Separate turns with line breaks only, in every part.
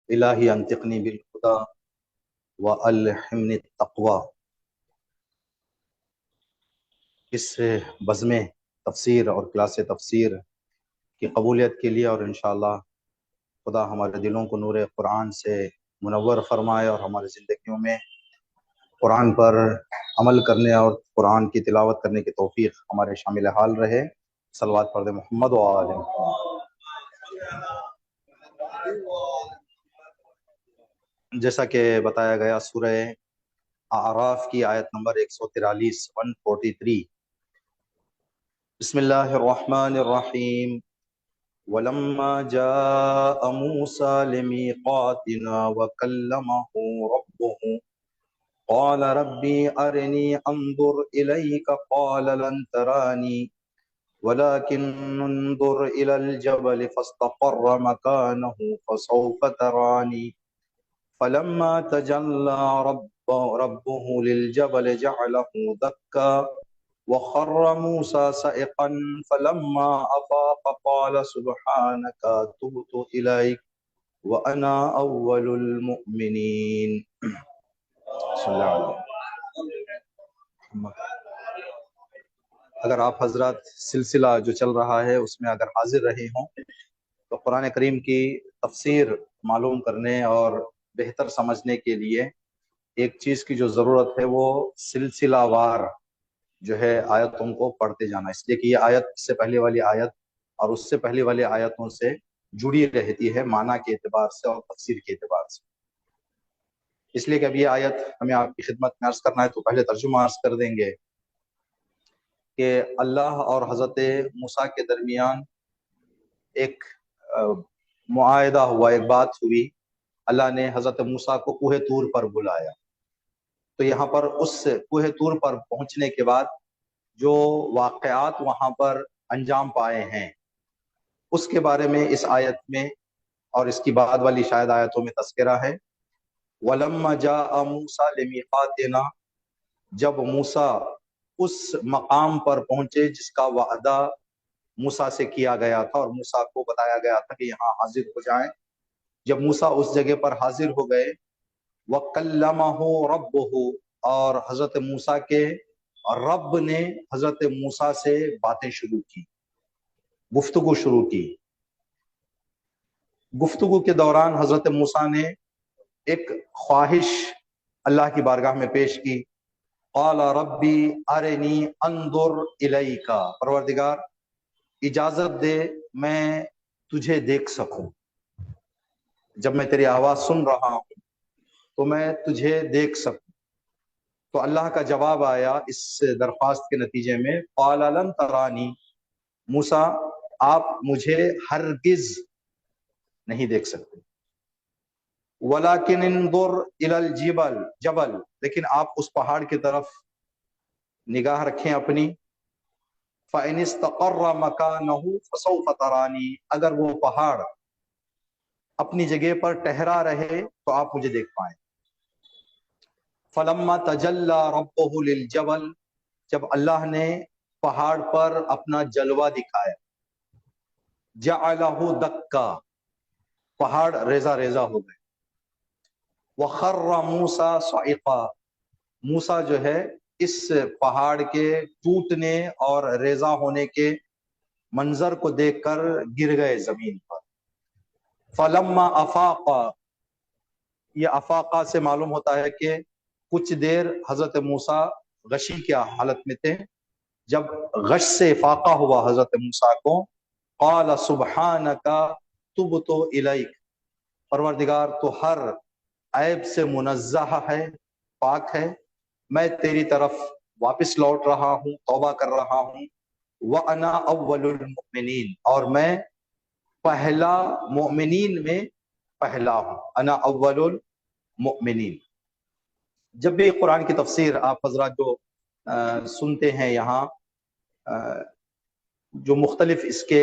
الہی انطقنی بالخدا والہمنی التقوی۔ اس بزم تفسیر اور کلاس تفسیر کی قبولیت کے لیے اور انشاءاللہ خدا ہمارے دلوں کو نور قرآن سے منور فرمائے اور ہماری زندگیوں میں قرآن پر عمل کرنے اور قرآن کی تلاوت کرنے کی توفیق ہمارے شامل حال رہے۔ صلوات پڑھ محمد و آل محمد۔ جیسا کہ بتایا گیا سورہ اعراف کی آیت نمبر 143 143۔ بسم اللہ الرحمن الرحیم۔ وَلَمَّا جَاءَ مُوسَى لِمِيقَاتِنَا وَكَلَّمَهُ رَبُّهُ قَالَ رَبِّ أَرِنِي أَنظُرْ إِلَيْكَ قَالَ لَن تَرَانِي وَلَكِنْ انظُرْ إِلَى الْجَبَلِ فَاسْتَقَرَّ مَكَانَهُ فَسَوْفَ تَرَانِي فَلَمَّا تَجَلَّى رَبُّهُ لِلْجَبَلِ جَعَلَهُ دَكًّا وَخَرَّ مُوسَى صَعِقًا فَلَمَّا أَفَاقَ قَالَ سُبْحَانَكَ تُبْتُ إِلَيْكَ وَأَنَا أَوَّلُ الْمُؤْمِنِينَ۔ صلی اللہ علیہ وسلم۔ اگر آپ حضرات سلسلہ جو چل رہا ہے اس میں اگر حاضر رہے ہوں تو قرآن کریم کی تفسیر معلوم کرنے اور بہتر سمجھنے کے لیے ایک چیز کی جو ضرورت ہے وہ سلسلہ وار جو ہے آیتوں کو پڑھتے جانا، اس لیے کہ یہ آیت سے پہلے والی آیت اور اس سے پہلے والی آیتوں سے جڑی رہتی ہے معنی کے اعتبار سے اور تفسیر کے اعتبار سے۔ اس لیے کہ اب یہ آیت ہمیں آپ کی خدمت میں عرض کرنا ہے تو پہلے ترجمہ عرض کر دیں گے کہ اللہ اور حضرت موسیٰ کے درمیان ایک معاہدہ ہوا، ایک بات ہوئی۔ اللہ نے حضرت موسیٰ کو کوہ طور پر بلایا، تو یہاں پر اس کوہ طور پر پہنچنے کے بعد جو واقعات وہاں پر انجام پائے ہیں اس کے بارے میں اس آیت میں اور اس کی بعد والی شاید آیتوں میں تذکرہ ہے۔ وَلَمَّا جَاءَ مُوسَى لِمِيقَاتِنَا، جب موسیٰ اس مقام پر پہنچے جس کا وعدہ موسیٰ سے کیا گیا تھا اور موسیٰ کو بتایا گیا تھا کہ یہاں حاضر ہو جائیں۔ جب موسیٰ اس جگہ پر حاضر ہو گئے، وَكَلَّمَهُ رَبُّهُ، اور حضرت موسیٰ کے رب نے حضرت موسیٰ سے باتیں شروع کی، گفتگو شروع کی۔ گفتگو کے دوران حضرت موسیٰ نے ایک خواہش اللہ کی بارگاہ میں پیش کی۔ قال ربی ارنی انظر الیک، پروردگار اجازت دے میں تجھے دیکھ سکوں، جب میں تیری آواز سن رہا ہوں تو میں تجھے دیکھ سکوں۔ تو اللہ کا جواب آیا اس درخواست کے نتیجے میں، قال لن ترانی، موسیٰ آپ مجھے ہرگز نہیں دیکھ سکتے، وَلَكِنْ انظُرْ إِلَى الْجَبَلِ، لیکن آپ اس پہاڑ کی طرف نگاہ رکھیں اپنی، فَإِنِ اسْتَقَرَّ مَكَانَهُ فَسَوْفَ تَرَانِي، اگر وہ پہاڑ اپنی جگہ پر ٹھہرا رہے تو آپ مجھے دیکھ پائیں۔ فَلَمَّا تَجَلَّى رَبُّهُ لِلْجَبَلِ، جب اللہ نے پہاڑ پر اپنا جلوہ دکھایا، جَعَلَهُ دَكًّا، پہاڑ ریزہ ریزہ ہو گئے، وَخَرَّ مُوسَى صَعِقًا، موسیٰ جو ہے اس پہاڑ کے ٹوٹنے اور ریزہ ہونے کے منظر کو دیکھ کر گر گئے زمین پر۔ فَلَمَّا أَفَاقَ، یہ افاقہ سے معلوم ہوتا ہے کہ کچھ دیر حضرت موسیٰ غشی کی حالت میں تھے، جب غش سے افاقہ ہوا حضرت موسیٰ کو، قال سبحانک تبت الیک، پروردگار تو ہر عیب سے منزہ ہے، پاک ہے، میں تیری طرف واپس لوٹ رہا ہوں، توبہ کر رہا ہوں، وَأَنَا أَوَّلُ الْمُؤْمِنِينَ، اور میں پہلا مؤمنین میں پہلا ہوں، انا اول المؤمنین۔ جب بھی قرآن کی تفسیر آپ حضرات جو سنتے ہیں یہاں، جو مختلف اس کے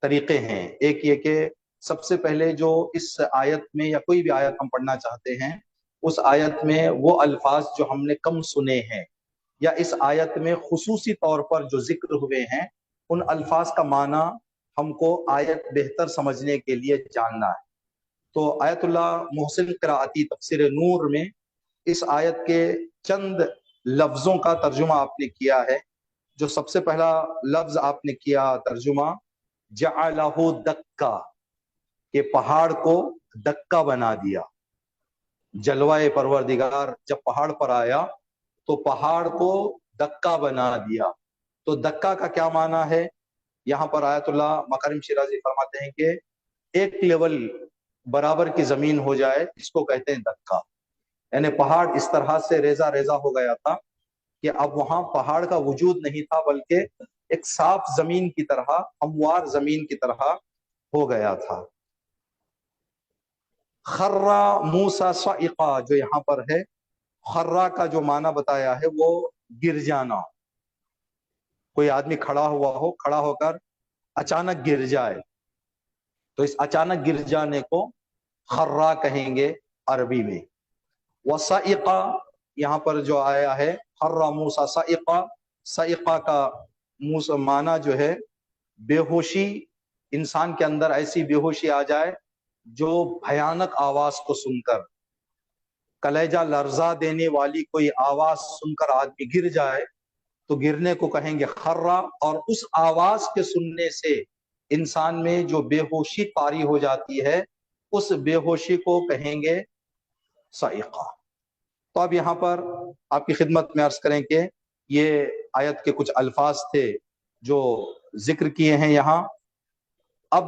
طریقے ہیں، ایک یہ کہ سب سے پہلے جو اس آیت میں یا کوئی بھی آیت ہم پڑھنا چاہتے ہیں، اس آیت میں وہ الفاظ جو ہم نے کم سنے ہیں یا اس آیت میں خصوصی طور پر جو ذکر ہوئے ہیں، ان الفاظ کا معنی ہم کو آیت بہتر سمجھنے کے لیے جاننا ہے۔ تو آیت اللہ محسن قراءتی تفسیر نور میں اس آیت کے چند لفظوں کا ترجمہ آپ نے کیا ہے. جو سب سے پہلا لفظ آپ نے کیا ترجمہ جعلہ دکا، کہ پہاڑ کو دکا بنا دیا. جلوہ پروردگار جب پہاڑ پر آیا تو پہاڑ کو دکا بنا دیا. تو دکا کا کیا معنی ہے؟ یہاں پر آیت اللہ مکارم شیرازی فرماتے ہیں کہ ایک لیول برابر کی زمین ہو جائے اس کو کہتے ہیں دکا. یعنی پہاڑ اس طرح سے ریزہ ریزہ ہو گیا تھا کہ اب وہاں پہاڑ کا وجود نہیں تھا، بلکہ ایک صاف زمین کی طرح، ہموار زمین کی طرح ہو گیا تھا. خرّا موسیٰ صعقا، جو یہاں پر ہے خرّا کا جو معنی بتایا ہے وہ گر جانا. کوئی آدمی کھڑا ہوا ہو، کھڑا ہو کر اچانک گر جائے تو اس اچانک گر جانے کو خرّا کہیں گے عربی میں. وصعقا یہاں پر جو آیا ہے خرّا موسیٰ صعقا، صعقا کا معنی جو ہے بے ہوشی، انسان کے اندر ایسی بے ہوشی آ جائے جو بھیانک آواز کو سن کر، کلیجہ لرزا دینے والی کوئی آواز سن کر آدمی گر جائے تو گرنے کو کہیں گے خرّا. اور اس آواز کے سننے سے انسان میں جو بے ہوشی طاری ہو جاتی ہے اس بے ہوشی کو کہیں گے صعقہ. تو اب یہاں پر آپ کی خدمت میں عرض کریں کہ یہ آیت کے کچھ الفاظ تھے جو ذکر کیے ہیں یہاں. اب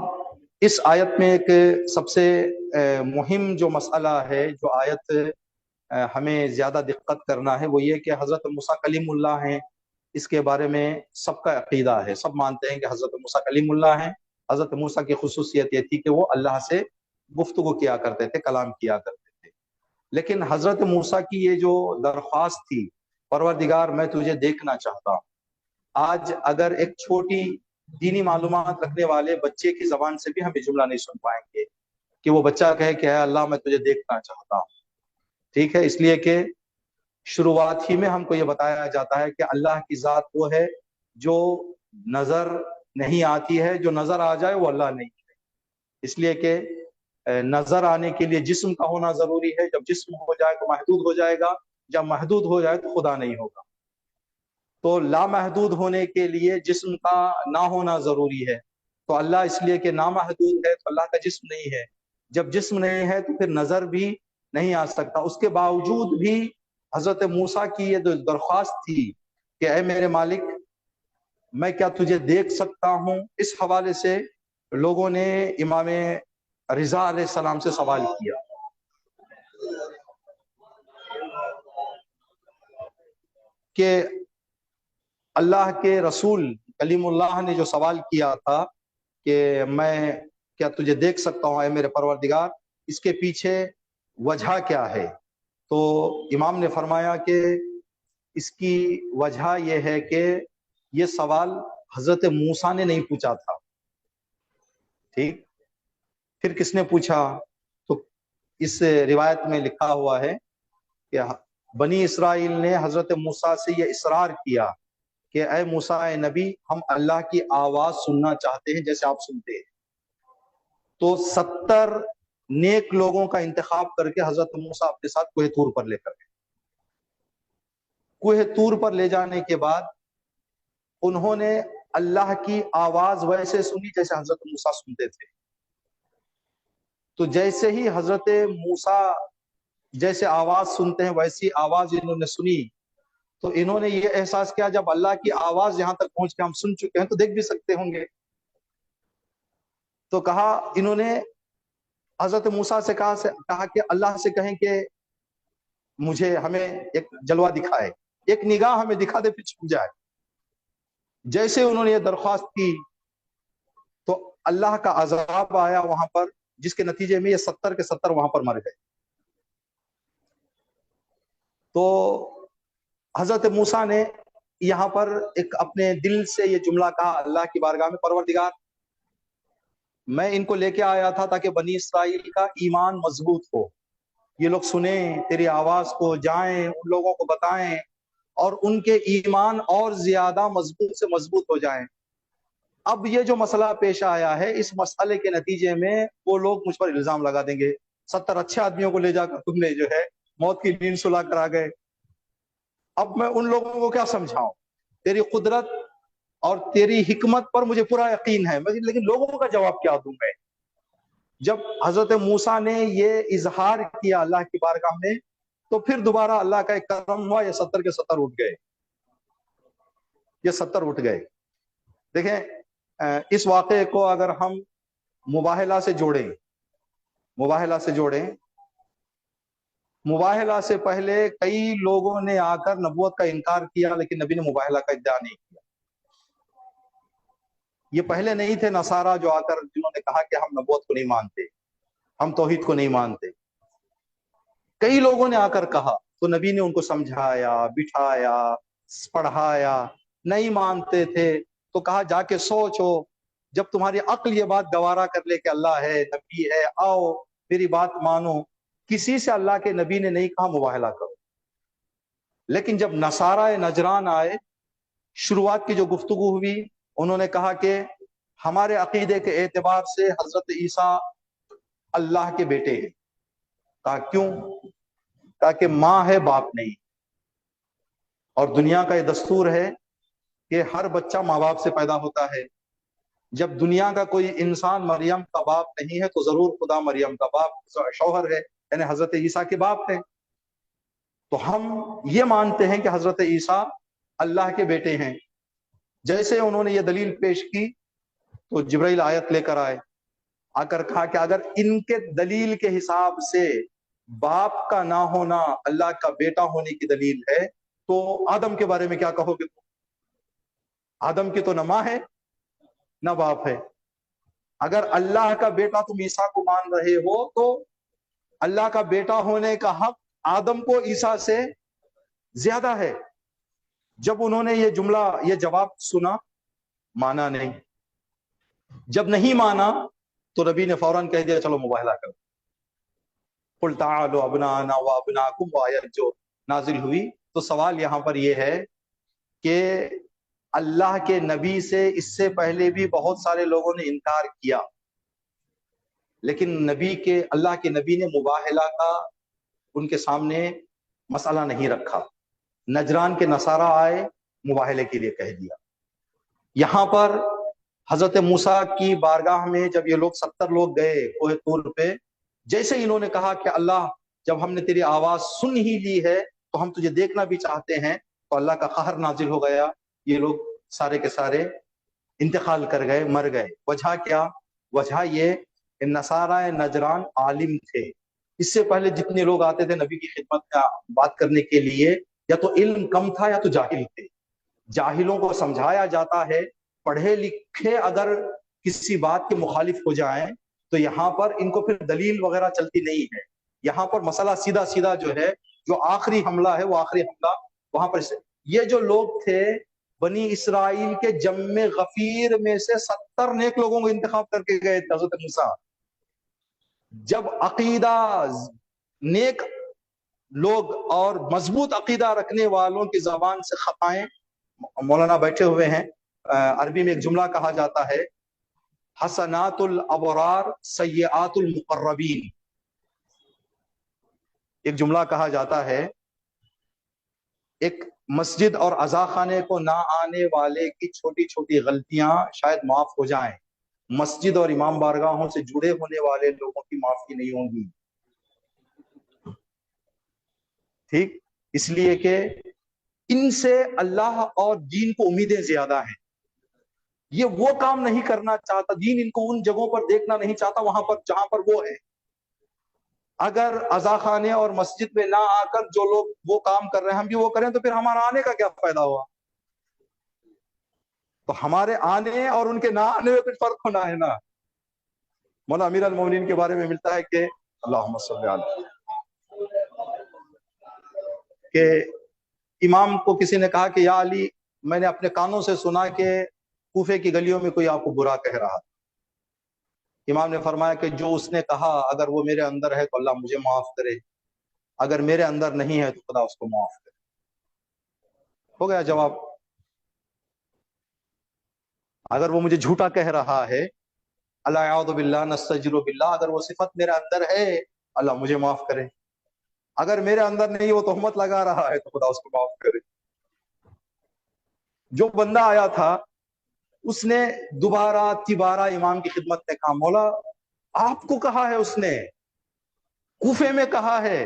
اس آیت میں ایک سب سے مہم جو مسئلہ ہے، جو آیت ہمیں زیادہ دقت کرنا ہے، وہ یہ کہ حضرت موسیٰ کلیم اللہ ہیں. اس کے بارے میں سب کا عقیدہ ہے، سب مانتے ہیں کہ حضرت موسیٰ کلیم اللہ ہیں. حضرت موسیٰ کی خصوصیت یہ تھی کہ وہ اللہ سے گفتگو کیا کرتے تھے، کلام کیا کرتے تھے. لیکن حضرت موسیٰ کی یہ جو درخواست تھی، پروردگار میں تجھے دیکھنا چاہتا ہوں. آج اگر ایک چھوٹی دینی معلومات رکھنے والے بچے کی زبان سے بھی ہم یہ جملہ نہیں سن پائیں گے کہ وہ بچہ کہے کہ اے اللہ میں تجھے دیکھنا چاہتا ہوں. ٹھیک ہے، اس لیے کہ شروعات ہی میں ہم کو یہ بتایا جاتا ہے کہ اللہ کی ذات وہ ہے جو نظر نہیں آتی ہے، جو نظر آ جائے وہ اللہ نہیں ہے. اس لیے کہ نظر آنے کے لیے جسم کا ہونا ضروری ہے. جب جسم ہو جائے تو محدود ہو جائے گا، جب محدود ہو جائے تو خدا نہیں ہوگا. تو لامحدود ہونے کے لیے جسم کا نہ ہونا ضروری ہے. تو اللہ اس لیے کہ نامحدود ہے تو اللہ کا جسم نہیں ہے. جب جسم نہیں ہے تو پھر نظر بھی نہیں آ سکتا. اس کے باوجود بھی حضرت موسیٰ کی یہ درخواست تھی کہ اے میرے مالک میں کیا تجھے دیکھ سکتا ہوں. اس حوالے سے لوگوں نے امام رضا علیہ السلام سے سوال کیا کہ اللہ کے رسول کلیم اللہ نے جو سوال کیا تھا کہ میں کیا تجھے دیکھ سکتا ہوں اے میرے پروردگار، اس کے پیچھے وجہ کیا ہے؟ تو امام نے فرمایا کہ اس کی وجہ یہ ہے کہ یہ سوال حضرت موسیٰ نے نہیں پوچھا تھا. ٹھیک، پھر کس نے پوچھا؟ تو اس روایت میں لکھا ہوا ہے کہ بنی اسرائیل نے حضرت موسیٰ سے یہ اصرار کیا کہ اے موسیٰ اے نبی، ہم اللہ کی آواز سننا چاہتے ہیں جیسے آپ سنتے ہیں. تو 70 نیک لوگوں کا انتخاب کر کے حضرت موسیٰ اپنے ساتھ کوہ طور پر لے کر گئے. کوہ طور پر لے جانے کے بعد انہوں نے اللہ کی آواز ویسے سنی جیسے حضرت موسیٰ سنتے تھے. تو جیسے ہی حضرت موسیٰ جیسے آواز سنتے ہیں ویسی آواز انہوں نے سنی تو انہوں نے یہ احساس کیا جب اللہ کی آواز یہاں تک پہنچ کے ہم سن چکے ہیں تو دیکھ بھی سکتے ہوں گے. تو کہا انہوں نے حضرت موسیٰ سے کہا کہ اللہ سے کہیں کہ مجھے ہمیں ایک جلوہ دکھائے، ایک نگاہ ہمیں دکھا دے پھر چھپ جائے. جیسے انہوں نے یہ درخواست کی تو اللہ کا عذاب آیا وہاں پر، جس کے نتیجے میں یہ 70 کے 70 وہاں پر مر گئے. تو حضرت موسیٰ نے یہاں پر ایک اپنے دل سے یہ جملہ کہا اللہ کی بارگاہ میں، پروردگار میں ان کو لے کے آیا تھا تاکہ بنی اسرائیل کا ایمان مضبوط ہو، یہ لوگ سنیں تیری آواز کو، جائیں ان لوگوں کو بتائیں اور ان کے ایمان اور زیادہ مضبوط سے مضبوط ہو جائیں. اب یہ جو مسئلہ پیش آیا ہے، اس مسئلے کے نتیجے میں وہ لوگ مجھ پر الزام لگا دیں گے 70 اچھے آدمیوں کو لے جا کر تم نے جو ہے موت کی نیند سلا کر آ گئے۔ اب میں ان لوگوں کو کیا سمجھاؤں؟ تیری قدرت اور تیری حکمت پر مجھے پورا یقین ہے، لیکن لوگوں کا جواب کیا دوں میں؟ جب حضرت موسیٰ نے یہ اظہار کیا اللہ کی بارگاہ میں، تو پھر دوبارہ اللہ کا ایک کرم ہوا، یہ 70 کے 70 اٹھ گئے، یہ 70 اٹھ گئے۔ دیکھیں اس واقعے کو اگر ہم مباہلہ سے جوڑیں، مباہلہ سے پہلے کئی لوگوں نے آ کر نبوت کا انکار کیا، لیکن نبی نے مباہلہ کا ادعا نہیں کیا۔ یہ پہلے نہیں تھے نصارہ جو آ کر جنہوں نے کہا کہ ہم نبوت کو نہیں مانتے، ہم توحید کو نہیں مانتے۔ کئی لوگوں نے آ کر کہا تو نبی نے ان کو سمجھایا، بٹھایا، پڑھایا۔ نہیں مانتے تھے تو کہا جا کے سوچو، جب تمہاری عقل یہ بات گوارا کر لے کہ اللہ ہے، نبی ہے، آؤ میری بات مانو۔ کسی سے اللہ کے نبی نے نہیں کہا مباہلہ کرو۔ لیکن جب نصارہ نجران آئے، شروعات کی جو گفتگو ہوئی، انہوں نے کہا کہ ہمارے عقیدے کے اعتبار سے حضرت عیسیٰ اللہ کے بیٹے ہیں۔ کہا کیوں؟ کہا کہ ماں ہے، باپ نہیں، اور دنیا کا یہ دستور ہے کہ ہر بچہ ماں باپ سے پیدا ہوتا ہے۔ جب دنیا کا کوئی انسان مریم کا باپ نہیں ہے تو ضرور خدا مریم کا باپ شوہر ہے، یعنی حضرت عیسیٰ کے باپ ہے۔ تو ہم یہ مانتے ہیں کہ حضرت عیسیٰ اللہ کے بیٹے ہیں۔ جیسے انہوں نے یہ دلیل پیش کی تو جبرائیل آیت لے کر آئے، آ کر کہا کہ اگر ان کے دلیل کے حساب سے باپ کا نہ ہونا اللہ کا بیٹا ہونے کی دلیل ہے تو آدم کے بارے میں کیا کہو گے؟ آدم کی تو نہ ماں ہے نہ باپ ہے۔ اگر اللہ کا بیٹا تم عیسیٰ کو مان رہے ہو تو اللہ کا بیٹا ہونے کا حق آدم کو عیسیٰ سے زیادہ ہے۔ جب انہوں نے یہ جملہ، یہ جواب سنا، مانا نہیں۔ جب نہیں مانا تو نبی نے فوراً کہہ دیا چلو مباہلہ کرو۔ قل تعالوا ابناءنا وابناءکم، وہ آیت جو نازل ہوئی۔ تو سوال یہاں پر یہ ہے کہ اللہ کے نبی سے اس سے پہلے بھی بہت سارے لوگوں نے انکار کیا، لیکن اللہ کے نبی نے مباہلہ کا ان کے سامنے مسئلہ نہیں رکھا۔ نجران کے نصارہ آئے، مباہلے کے لیے کہہ دیا۔ یہاں پر حضرت موسیٰ کی بارگاہ میں جب یہ لوگ 70 لوگ گئے کوہ طور پہ، جیسے انہوں نے کہا کہ اللہ جب ہم نے تیری آواز سن ہی لی ہے تو ہم تجھے دیکھنا بھی چاہتے ہیں، تو اللہ کا قہر نازل ہو گیا۔ یہ لوگ سارے کے سارے انتقال کر گئے، مر گئے۔ وجہ کیا؟ وجہ یہ کہ نصارہ نجران عالم تھے۔ اس سے پہلے جتنے لوگ آتے تھے نبی کی خدمت میں بات کرنے کے لیے، یا تو علم کم تھا یا تو جاہل تھے۔ جاہلوں کو سمجھایا جاتا ہے، پڑھے لکھے اگر کسی بات کے مخالف ہو جائیں تو یہاں پر ان کو پھر دلیل وغیرہ چلتی نہیں ہے۔ یہاں پر مسئلہ سیدھا سیدھا جو ہے، جو آخری حملہ ہے وہ آخری حملہ وہاں پر۔ یہ جو لوگ تھے بنی اسرائیل کے جم غفیر میں سے 70 نیک لوگوں کو انتخاب کر کے گئے تھے حضرت موسیٰ۔ جب عقیدہ نیک لوگ اور مضبوط عقیدہ رکھنے والوں کی زبان سے خطائیں، مولانا بیٹھے ہوئے ہیں، عربی میں ایک جملہ کہا جاتا ہے حسنات الابرار سیئات المقربین۔ ایک جملہ کہا جاتا ہے ایک مسجد اور عزا خانے کو نہ آنے والے کی چھوٹی چھوٹی غلطیاں شاید معاف ہو جائیں، مسجد اور امام بارگاہوں سے جڑے ہونے والے لوگوں کی معافی نہیں ہوں گی۔ ٹھیک، اس لیے کہ ان سے اللہ اور دین کو امیدیں زیادہ ہیں۔ یہ وہ کام نہیں کرنا چاہتا، دین ان کو ان جگہوں پر دیکھنا نہیں چاہتا وہاں پر جہاں پر وہ ہے۔ اگر عزا خانے اور مسجد میں نہ آ کر جو لوگ وہ کام کر رہے ہیں ہم بھی وہ کریں تو پھر ہمارا آنے کا کیا فائدہ ہوا؟ تو ہمارے آنے اور ان کے نہ آنے میں کچھ فرق ہونا ہے نا۔ مولانا امیر المومنین کے بارے میں ملتا ہے کہ اللہم صلی علیہ کہ امام کو کسی نے کہا کہ یا علی، میں نے اپنے کانوں سے سنا کہ کوفے کی گلیوں میں کوئی آپ کو برا کہہ رہا تھا۔ امام نے فرمایا کہ جو اس نے کہا اگر وہ میرے اندر ہے تو اللہ مجھے معاف کرے، اگر میرے اندر نہیں ہے تو خدا اس کو معاف کرے۔ ہو گیا جواب۔ اگر وہ مجھے جھوٹا کہہ رہا ہے، اللہ اعوذ باللہ نستجر باللہ، اگر وہ صفت میرے اندر ہے اللہ مجھے معاف کرے، اگر میرے اندر نہیں وہ تہمت لگا رہا ہے تو خدا اس کو معاف کرے۔ جو بندہ آیا تھا اس نے دوبارہ تیبارہ امام کی خدمت میں کہا، مولا آپ کو کہا ہے اس نے، کوفے میں کہا ہے۔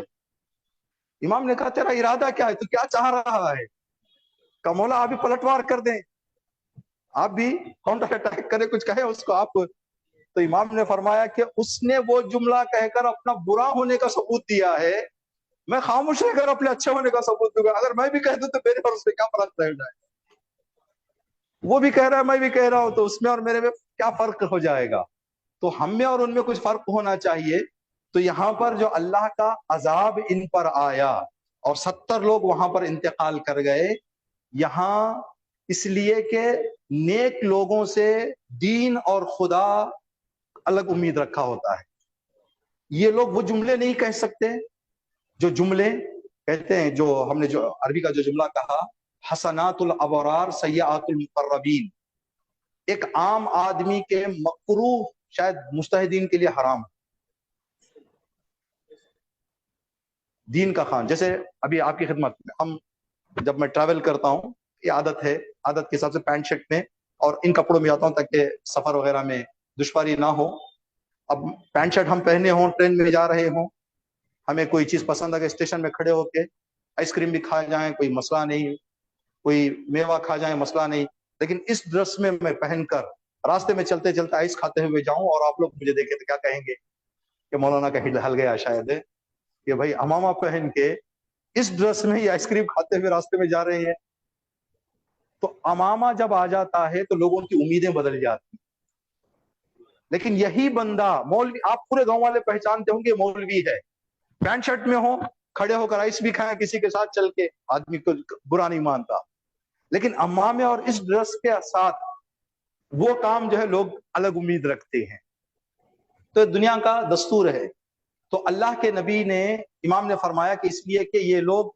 امام نے کہا تیرا ارادہ کیا ہے، تو کیا چاہ رہا ہے؟ کہا مولا آپ بھی پلٹوار کر دیں، آپ بھی کاؤنٹر اٹیک کریں، کچھ کہیں اس کو آپ۔ تو امام نے فرمایا کہ اس نے وہ جملہ کہہ کر اپنا برا ہونے کا ثبوت دیا ہے، میں خاموش رہ کر اپنے اچھے ہونے کا ثبوت دوں گا۔ اگر میں بھی کہہ دوں تو میرے اور اس میں کیا فرق رہ جائے؟ وہ بھی کہہ رہا ہے میں بھی کہہ رہا ہوں، تو اس میں اور میرے میں کیا فرق ہو جائے گا؟ تو ہم میں اور ان میں کچھ فرق ہونا چاہیے۔ تو یہاں پر جو اللہ کا عذاب ان پر آیا اور 70 لوگ وہاں پر انتقال کر گئے، یہاں اس لیے کہ نیک لوگوں سے دین اور خدا الگ امید رکھا ہوتا ہے۔ یہ لوگ وہ جملے نہیں کہہ سکتے جو جملے کہتے ہیں، جو ہم نے جو عربی کا جو جملہ کہا، حسنات الابرار سیئات المقربین، ایک عام آدمی کے مکروہ، شاید مجتہدین کے لیے حرام، دین کا خان۔ جیسے ابھی آپ کی خدمت میں ہم جب میں ٹریول کرتا ہوں، یہ عادت ہے، عادت کے حساب سے پینٹ شرٹ میں اور ان کپڑوں میں جاتا ہوں تاکہ سفر وغیرہ میں دشواری نہ ہو۔ اب پینٹ شرٹ ہم پہنے ہوں، ٹرین میں جا رہے ہوں، ہمیں کوئی چیز پسند ہے، اسٹیشن میں کھڑے ہو کے آئس کریم بھی کھا جائیں کوئی مسئلہ نہیں، کوئی میوہ کھا جائیں مسئلہ نہیں، لیکن اس ڈریس میں میں پہن کر راستے میں چلتے چلتے آئس کھاتے ہوئے جاؤں اور آپ لوگ مجھے دیکھیں تو کیا کہیں گے کہ مولانا کا ہل گیا شاید ہے کہ بھائی امامہ پہن کے اس ڈریس میں ہی آئس کریم کھاتے ہوئے راستے میں جا رہے ہیں۔ تو امامہ جب آ جاتا ہے تو لوگوں کی امیدیں بدل جاتی، لیکن یہی بندہ مولوی، آپ پورے گاؤں والے پہچانتے ہوں گے مولوی ہے، پینٹ شرٹ میں ہو، کھڑے ہو کر آئس بھی کھائیں کسی کے ساتھ چل کے، آدمی کو برا نہیں مانتا، لیکن امامے اور اس ڈریس کے ساتھ وہ کام جو ہے لوگ الگ امید رکھتے ہیں۔ تو دنیا کا دستور ہے۔ تو اللہ کے نبی نے، امام نے فرمایا کہ اس لیے کہ یہ لوگ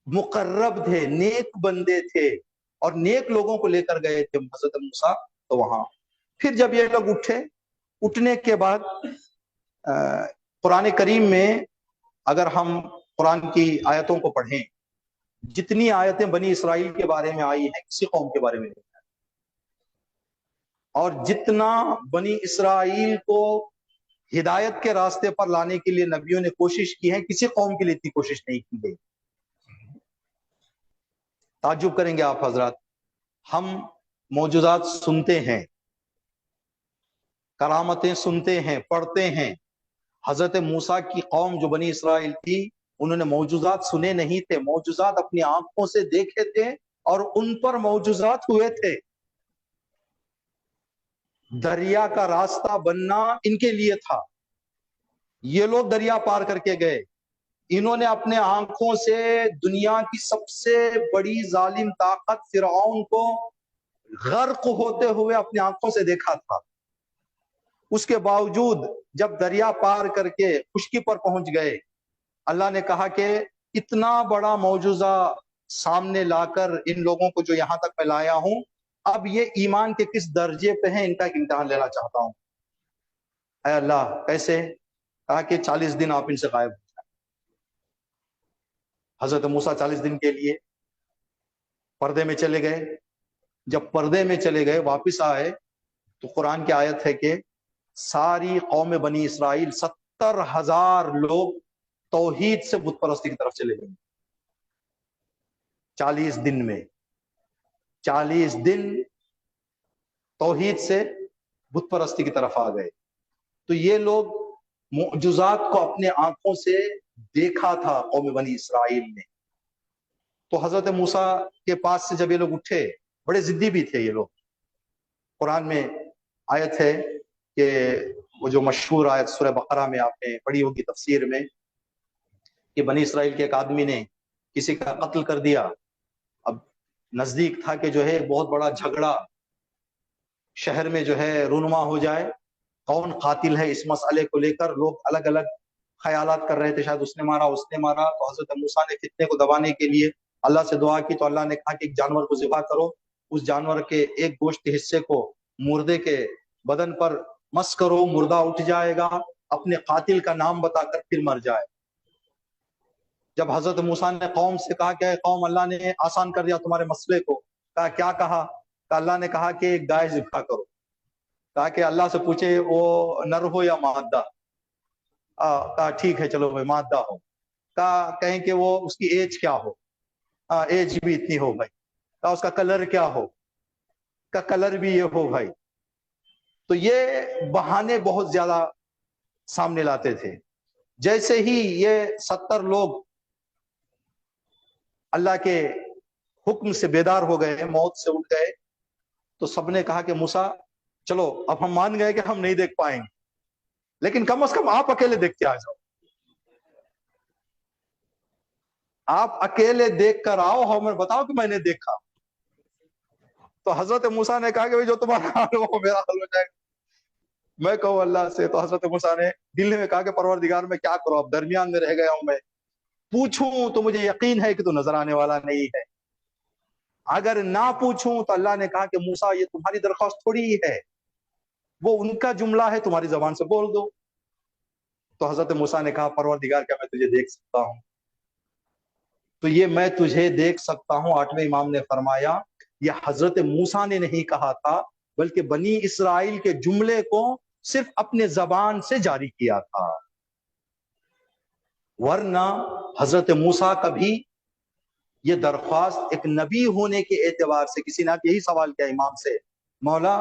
مقرب تھے، نیک بندے تھے اور نیک لوگوں کو لے کر گئے تھے حضرت موسیٰ۔ تو وہاں پھر جب یہ لوگ اٹھنے کے بعد قرآن کریم میں اگر ہم قرآن کی آیتوں کو پڑھیں، جتنی آیتیں بنی اسرائیل کے بارے میں آئی ہیں کسی قوم کے بارے میں نہیں، اور جتنا بنی اسرائیل کو ہدایت کے راستے پر لانے کے لیے نبیوں نے کوشش کی ہے، کسی قوم کے لیے اتنی کوشش نہیں کی گئی۔ تعجب کریں گے آپ حضرات، ہم معجزات سنتے ہیں، کرامتیں سنتے ہیں، پڑھتے ہیں۔ حضرت موسیٰ کی قوم جو بنی اسرائیل تھی، انہوں نے معجزات سنے نہیں تھے، معجزات اپنی آنکھوں سے دیکھے تھے اور ان پر معجزات ہوئے تھے۔ دریا کا راستہ بننا ان کے لیے تھا، یہ لوگ دریا پار کر کے گئے، انہوں نے اپنے آنکھوں سے دنیا کی سب سے بڑی ظالم طاقت فرعون کو غرق ہوتے ہوئے اپنی آنکھوں سے دیکھا تھا۔ اس کے باوجود جب دریا پار کر کے خشکی پر پہنچ گئے، اللہ نے کہا کہ اتنا بڑا معجزہ سامنے لا کر ان لوگوں کو جو یہاں تک میں لایا ہوں، اب یہ ایمان کے کس درجے پہ ہیں ان کا ایک امتحان لینا چاہتا ہوں۔ اے اللہ کیسے؟ کہا کہ 40 دن آپ ان سے غائب ہو جائیں۔ حضرت موسیٰ 40 دن کے لیے پردے میں چلے گئے، جب پردے میں چلے گئے واپس آئے تو قرآن کی آیت ہے کہ ساری قوم بنی اسرائیل 70,000 لوگ توحید سے بت پرستی کی طرف چلے گئے۔ 40 دن میں 40 دن توحید سے بت پرستی کی طرف آ گئے۔ تو یہ لوگ معجزات کو اپنے آنکھوں سے دیکھا تھا قوم بنی اسرائیل نے۔ تو حضرت موسیٰ کے پاس سے جب یہ لوگ اٹھے، بڑے ضدی بھی تھے یہ لوگ۔ قرآن میں آیت ہے کہ وہ جو مشہور آیت سورہ بقرہ میں آپ نے پڑھی ہوگی تفسیر میں، کہ بنی اسرائیل کے ایک آدمی نے کسی کا قتل کر دیا۔ اب نزدیک تھا کہ جو ہے بہت بڑا جھگڑا شہر میں جو ہے رونما ہو جائے، کون قاتل ہے اس مسئلے کو لے کر لوگ الگ الگ خیالات کر رہے تھے، شاید اس نے مارا اس نے مارا۔ تو حضرت موسیٰ نے فتنے کو دبانے کے لیے اللہ سے دعا کی، تو اللہ نے کہا کہ ایک جانور کو ذبح کرو، اس جانور کے ایک گوشت کے حصے کو مردے کے بدن پر مس کرو، مردہ اٹھ جائے گا، اپنے قاتل کا نام بتا کر پھر مر جائے۔ جب حضرت موسیٰ نے قوم سے کہا کہ اے قوم، اللہ نے آسان کر دیا تمہارے مسئلے کو، کہا کیا کہا؟ کہ اللہ نے کہا کہ ایک گائے ذبح کرو۔ کہا کہ اللہ سے پوچھے وہ نر ہو یا مادہ؟ کہا ٹھیک ہے چلو بھائی مادہ ہو۔ کہا کہیں کہ وہ اس کی ایج کیا ہو؟ ایج بھی اتنی ہو بھائی۔ کہا اس کا کلر کیا ہو؟ کا کلر بھی یہ ہو بھائی۔ تو یہ بہانے بہت زیادہ سامنے لاتے تھے۔ جیسے ہی یہ 70 لوگ اللہ کے حکم سے بیدار ہو گئے، موت سے اٹھ گئے، تو سب نے کہا کہ موسیٰ چلو اب ہم مان گئے کہ ہم نہیں دیکھ پائیں گے، لیکن کم از کم آپ اکیلے دیکھ کے آ جاؤ، آپ اکیلے دیکھ کر آؤ، ہمیں بتاؤ کہ میں نے دیکھا۔ تو حضرت موسیٰ نے کہا کہ جو تمہارا حال ہو میرا حال ہو جائے گا، میں کہوں اللہ سے۔ تو حضرت موسیٰ نے دل میں کہا کہ پروردگار میں کیا کروں، اب درمیان میں رہ گیا ہوں، میں پوچھوں تو مجھے یقین ہے کہ تو نظر آنے والا نہیں ہے، اگر نہ پوچھوں تو اللہ نے کہا کہ موسیٰ یہ تمہاری درخواست تھوڑی ہی ہے، وہ ان کا جملہ ہے، تمہاری زبان سے بول دو۔ تو حضرت موسیٰ نے کہا پروردگار کیا میں تجھے دیکھ سکتا ہوں؟ تو یہ میں تجھے دیکھ سکتا ہوں 8ویں امام نے فرمایا یہ حضرت موسیٰ نے نہیں کہا تھا، بلکہ بنی اسرائیل کے جملے کو صرف اپنے زبان سے جاری کیا تھا، ورنہ حضرت موسیٰ کا بھی یہ درخواست ایک نبی ہونے کے اعتبار سے، کسی نے یہی سوال کیا امام سے، مولا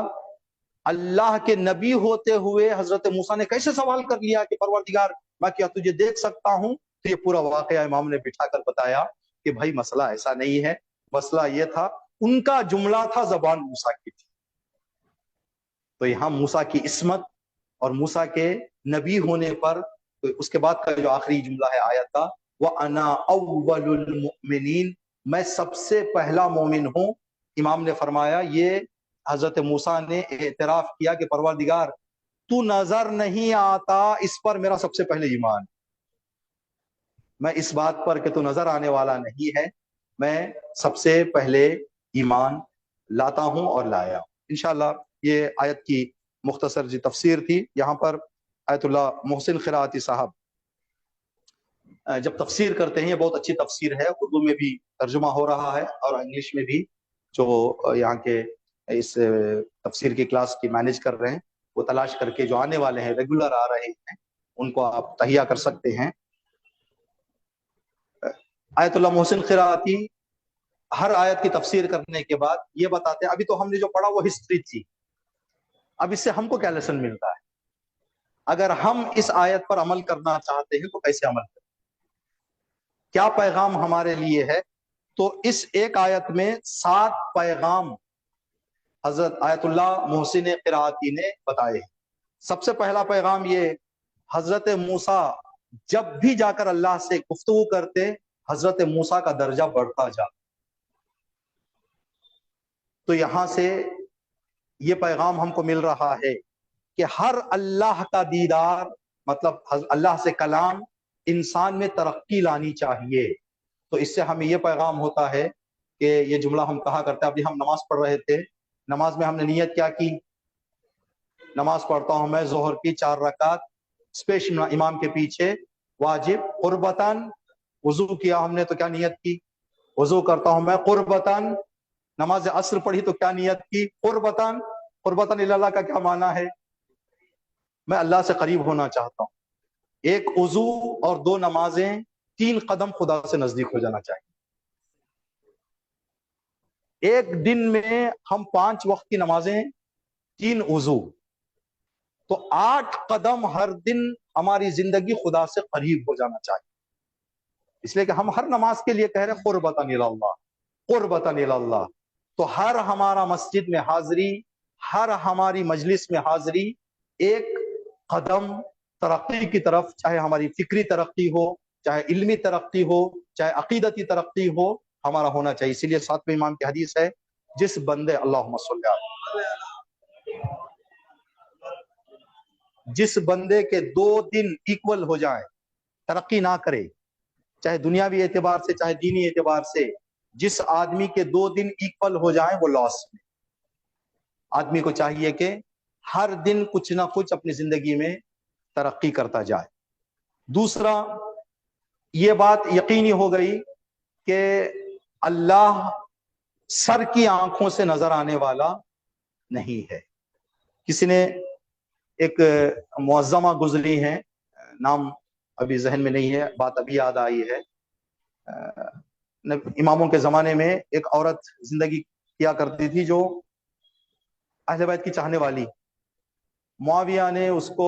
اللہ کے نبی ہوتے ہوئے حضرت موسیٰ نے کیسے سوال کر لیا کہ پروردگار میں کیا تجھے دیکھ سکتا ہوں؟ تو یہ پورا واقعہ امام نے بٹھا کر بتایا کہ بھائی مسئلہ ایسا نہیں ہے، مسئلہ یہ تھا ان کا جملہ تھا، زبان موسیٰ کی تھی۔ تو یہاں موسیٰ کی عصمت اور موسیٰ کے نبی ہونے پر، تو اس کے بعد کا جو آخری جملہ ہے آیت کا، وَأَنَا أَوَّلُ الْمُؤْمِنِينَ، میں سب سے پہلا مومن ہوں۔ امام نے فرمایا یہ حضرت موسیٰ نے اعتراف کیا کہ پروردگار تو نظر نہیں آتا، اس پر میرا سب سے پہلے ایمان، میں اس بات پر کہ تو نظر آنے والا نہیں ہے میں سب سے پہلے ایمان لاتا ہوں اور لایا ہوں۔ انشاءاللہ یہ آیت کی مختصر جی تفسیر تھی۔ یہاں پر آیت اللہ محسن خراتی صاحب جب تفسیر کرتے ہیں، یہ بہت اچھی تفسیر ہے، اردو میں بھی ترجمہ ہو رہا ہے اور انگلش میں بھی، جو یہاں کے اس تفسیر کی کلاس کی مینج کر رہے ہیں وہ تلاش کر کے جو آنے والے ہیں ریگولر آ رہے ہیں ان کو آپ تہیہ کر سکتے ہیں۔ آیت اللہ محسن خراتی ہر آیت کی تفسیر کرنے کے بعد یہ بتاتے ہیں، ابھی تو ہم نے جو پڑھا وہ ہسٹری تھی، اب اس سے ہم کو کیا لیسن ملتا ہے، اگر ہم اس آیت پر عمل کرنا چاہتے ہیں تو کیسے عمل کریں، کیا پیغام ہمارے لیے ہے؟ تو اس ایک آیت میں 7 پیغام حضرت آیت اللہ محسن قراتی نے بتائے۔ سب سے پہلا پیغام یہ، حضرت موسیٰ جب بھی جا کر اللہ سے گفتگو کرتے حضرت موسیٰ کا درجہ بڑھتا جا۔ تو یہاں سے یہ پیغام ہم کو مل رہا ہے کہ ہر اللہ کا دیدار، مطلب اللہ سے کلام، انسان میں ترقی لانی چاہیے۔ تو اس سے ہمیں یہ پیغام ہوتا ہے کہ یہ جملہ ہم کہا کرتے ہیں، ابھی ہم نماز پڑھ رہے تھے، نماز میں ہم نے نیت کیا کی، نماز پڑھتا ہوں میں ظہر کی 4 رکعت اسپیشل امام کے پیچھے واجب قربتاً، وضو کیا ہم نے تو کیا نیت کی، وضو کرتا ہوں میں قربتاً، نماز عصر پڑھی تو کیا نیت کی، قربتاً، قربتاً اللہ کا کیا معنی ہے، میں اللہ سے قریب ہونا چاہتا ہوں۔ ایک وضو اور 2 نمازیں 3 قدم خدا سے نزدیک ہو جانا چاہیے۔ ایک دن میں ہم 5 وقت کی نمازیں، 3 وضو، تو 8 قدم ہر دن ہماری زندگی خدا سے قریب ہو جانا چاہیے۔ اس لیے کہ ہم ہر نماز کے لیے کہہ رہے ہیں قربتاً اللہ، قربتاً اللہ۔ تو ہر ہمارا مسجد میں حاضری، ہر ہماری مجلس میں حاضری ایک قدم ترقی کی طرف، چاہے ہماری فکری ترقی ہو، چاہے علمی ترقی ہو، چاہے عقیدتی ترقی ہو، ہمارا ہونا چاہیے۔ اسی لیے 7ویں امام کی حدیث ہے، جس بندے اللہم صلی علیہ، جس بندے کے 2 دن ایکول ہو جائیں، ترقی نہ کرے، چاہے دنیاوی اعتبار سے چاہے دینی اعتبار سے، جس آدمی کے 2 دن ایکول ہو جائیں وہ لاس میں. آدمی کو چاہیے کہ ہر دن کچھ نہ کچھ اپنی زندگی میں ترقی کرتا جائے. دوسرا یہ بات یقینی ہو گئی کہ اللہ سر کی آنکھوں سے نظر آنے والا نہیں ہے. کسی نے ایک معظمہ گزری ہیں، نام ابھی ذہن میں نہیں ہے، بات ابھی یاد آئی ہے. اماموں کے زمانے میں ایک عورت زندگی کیا کرتی تھی جو اہل بیت کی چاہنے والی. معاویہ نے اس کو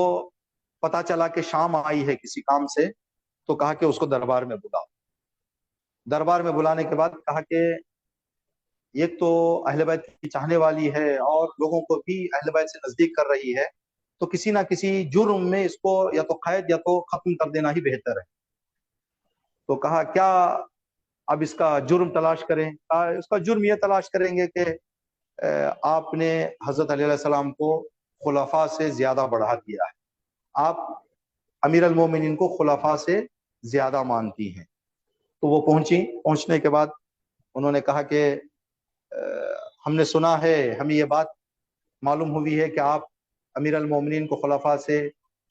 پتا چلا کہ شام آئی ہے کسی کام سے، تو کہا کہ اس کو دربار میں بلاؤ. دربار میں بلانے کے بعد کہا کہ ایک تو اہل بیت کی چاہنے والی ہے اور لوگوں کو بھی اہل بیت سے نزدیک کر رہی ہے، تو کسی نہ کسی جرم میں اس کو یا تو قید یا تو ختم کر دینا ہی بہتر ہے. تو کہا کیا اب اس کا جرم تلاش کریں؟ اس کا جرم یہ تلاش کریں گے کہ آپ نے حضرت علیہ السلام کو خلفاء سے زیادہ بڑھا دیا ہے، آپ امیر المومنین کو خلفاء سے زیادہ مانتی ہیں. تو وہ پہنچنے کے بعد انہوں نے کہا کہ ہم نے سنا ہے، ہمیں یہ بات معلوم ہوئی ہے کہ آپ امیر المومنین کو خلفاء سے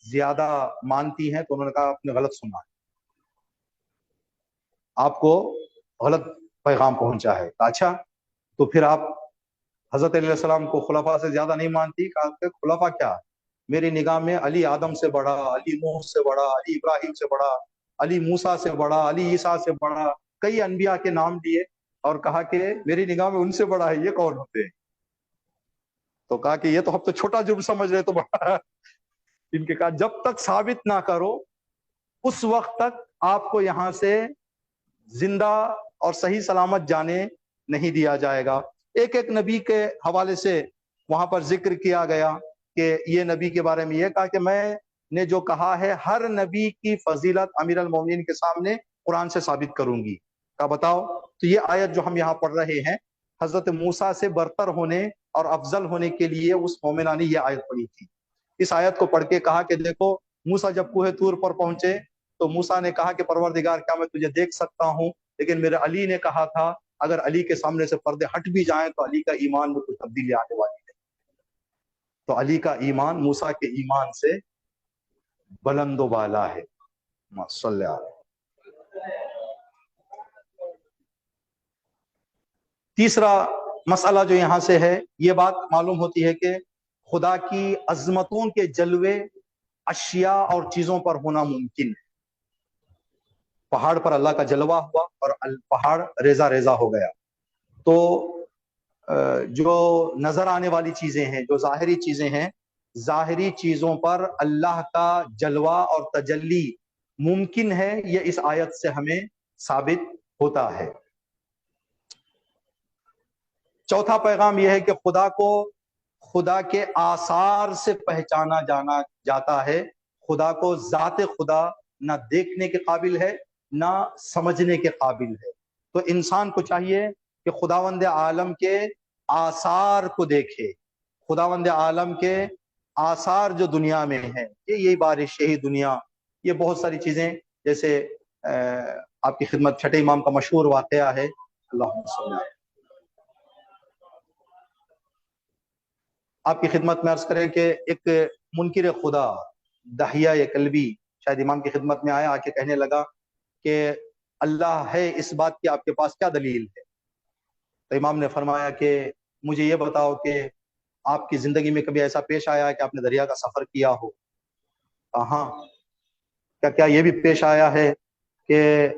زیادہ مانتی ہیں. تو انہوں نے کہا آپ نے غلط سنا ہے، آپ کو غلط پیغام پہنچا ہے. اچھا تو پھر آپ حضرت علیہ السلام کو خلفاء سے زیادہ نہیں مانتی؟ کہا کہ خلفاء کیا، میری نگاہ میں علی آدم سے بڑا، علی نوح سے بڑا، علی ابراہیم سے بڑا، علی موسیٰ سے بڑا، علی عیسیٰ سے بڑا، کئی انبیاء کے نام لیے اور کہا کہ میری نگاہ میں ان سے بڑا ہے. یہ کون ہوتے ہیں؟ تو کہا کہ یہ تو ہم تو چھوٹا جرم سمجھ رہے تو بڑا. ان کے کہا جب تک ثابت نہ کرو اس وقت تک آپ کو یہاں سے زندہ اور صحیح سلامت جانے نہیں دیا جائے گا. ایک ایک نبی کے حوالے سے وہاں پر ذکر کیا گیا کہ یہ نبی کے بارے میں یہ کہا کہ میں نے جو کہا ہے ہر نبی کی فضیلت امیر المومنین کے سامنے قرآن سے ثابت کروں گی. کہا بتاؤ. تو یہ آیت جو ہم یہاں پڑھ رہے ہیں حضرت موسیٰ سے برتر ہونے اور افضل ہونے کے لیے اس مومنہ نے یہ آیت پڑھی تھی. اس آیت کو پڑھ کے کہا کہ دیکھو موسیٰ جب کوہ طور پر پہنچے تو موسیٰ نے کہا کہ پروردگار کیا میں تجھے دیکھ سکتا ہوں؟ لیکن میرے علی نے کہا تھا اگر علی کے سامنے سے پردے ہٹ بھی جائیں تو علی کا ایمان میں کوئی تبدیلی آنے والی نہیں. تو علی کا ایمان موسیٰ کے ایمان سے بلند و بالا ہے. صلی اللہ علیہ. تیسرا مسئلہ جو یہاں سے ہے، یہ بات معلوم ہوتی ہے کہ خدا کی عظمتوں کے جلوے اشیاء اور چیزوں پر ہونا ممکن ہے. پہاڑ پر اللہ کا جلوہ ہوا اور پہاڑ ریزہ ریزہ ہو گیا. تو جو نظر آنے والی چیزیں ہیں، جو ظاہری چیزیں ہیں، ظاہری چیزوں پر اللہ کا جلوہ اور تجلی ممکن ہے، یہ اس آیت سے ہمیں ثابت ہوتا ہے. چوتھا پیغام یہ ہے کہ خدا کو خدا کے آثار سے پہچانا جانا جاتا ہے. خدا کو ذات خدا نہ دیکھنے کے قابل ہے نہ سمجھنے کے قابل ہے. تو انسان کو چاہیے کہ خداوند عالم کے آثار کو دیکھے. خداوند عالم کے آثار جو دنیا میں ہیں، یہی بارش، یہی دنیا، یہ بہت ساری چیزیں، جیسے آپ کی خدمت چھٹے امام کا مشہور واقعہ ہے. اللہم صلی اللہ. آپ کی خدمت میں عرض کریں کہ ایک منکر خدا دحیہ کلبی شاید امام کی خدمت میں آیا، آ کے کہنے لگا کہ اللہ ہے، اس بات کی آپ کے پاس کیا دلیل ہے؟ تو امام نے فرمایا کہ مجھے یہ بتاؤ کہ آپ کی زندگی میں کبھی ایسا پیش آیا ہے کہ آپ نے دریا کا سفر کیا ہو؟ ہاں. کیا یہ بھی پیش آیا ہے کہ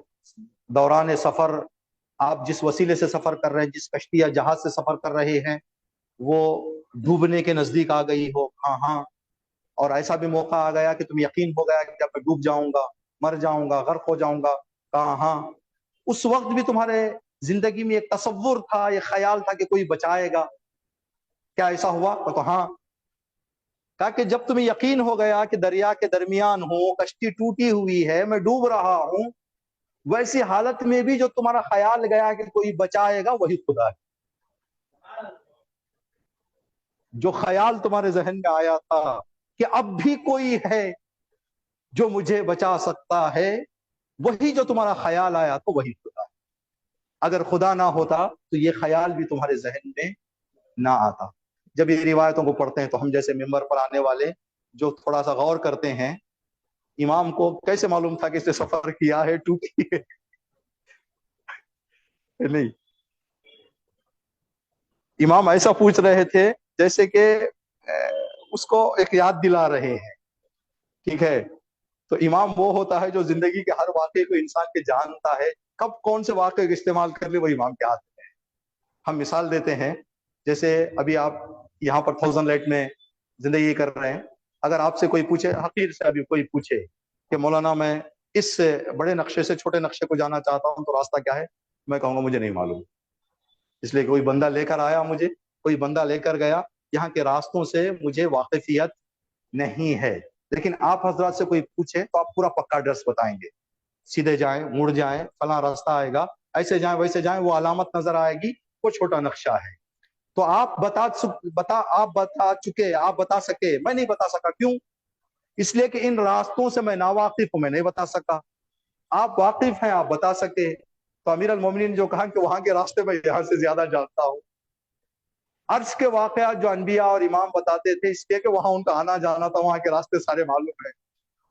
دوران سفر آپ جس وسیلے سے سفر کر رہے ہیں، جس کشتی یا جہاز سے سفر کر رہے ہیں، وہ ڈوبنے کے نزدیک آ گئی ہو؟ ہاں. اور ایسا بھی موقع آ گیا کہ تم یقین ہو گیا کہ اب میں ڈوب جاؤں گا، مر جاؤں گا، غرق ہو جاؤں گا؟ ہاں. اس وقت بھی تمہارے زندگی میں ایک تصور تھا، ایک خیال تھا کہ کوئی بچائے گا؟ کیا ایسا ہوا؟ تو ہاں. کہا کہ جب تمہیں یقین ہو گیا کہ دریا کے درمیان ہوں، کشتی ٹوٹی ہوئی ہے، میں ڈوب رہا ہوں، ویسی حالت میں بھی جو تمہارا خیال گیا کہ کوئی بچائے گا، وہی خدا ہے. جو خیال تمہارے ذہن میں آیا تھا کہ اب بھی کوئی ہے جو مجھے بچا سکتا ہے، وہی جو تمہارا خیال آیا تو وہی خدا ہے. اگر خدا نہ ہوتا تو یہ خیال بھی تمہارے ذہن میں نہ آتا. جب یہ روایتوں کو پڑھتے ہیں تو ہم جیسے ممبر پر آنے والے جو تھوڑا سا غور کرتے ہیں، امام کو کیسے معلوم تھا کہ اس نے سفر کیا ہے ٹوٹی ہے نہیں. امام ایسا پوچھ رہے تھے جیسے کہ اس کو ایک یاد دلا رہے ہیں. ٹھیک ہے، تو امام وہ ہوتا ہے جو زندگی کے ہر واقعے کو انسان کے جانتا ہے، کب کون سے واقعے کو استعمال کر لے وہ امام کے ہاتھ میں ہے. ہم مثال دیتے ہیں، جیسے ابھی آپ یہاں پر 1000 میں زندگی کر رہے ہیں. اگر آپ سے کوئی پوچھے، حقیر سے ابھی کوئی پوچھے کہ مولانا میں اس بڑے نقشے سے چھوٹے نقشے کو جانا چاہتا ہوں تو راستہ کیا ہے، میں کہوں گا مجھے نہیں معلوم. اس لیے کوئی بندہ لے کر آیا مجھے، کوئی بندہ لے کر گیا، یہاں کے راستوں سے مجھے واقفیت نہیں ہے. لیکن آپ حضرات سے کوئی پوچھے تو آپ پورا پکا ایڈریس بتائیں گے. سیدھے جائیں، مڑ جائیں، فلاں راستہ آئے گا، ایسے جائیں ویسے جائیں، وہ علامت نظر آئے گی، وہ چھوٹا نقشہ ہے. تو آپ بتا چکے، آپ بتا سکے، میں نہیں بتا سکا. کیوں؟ اس لیے کہ ان راستوں سے میں ناواقف ہوں، میں نہیں بتا سکا. آپ واقف ہیں، آپ بتا سکے. تو امیر المومنین جو کہا کہ وہاں کے راستے میں یہاں سے زیادہ جانتا ہوں. عرض کے واقعات جو انبیاء اور امام بتاتے تھے اس لیے کہ وہاں ان کا آنا جانا تھا، وہاں کے راستے سارے معلوم ہیں،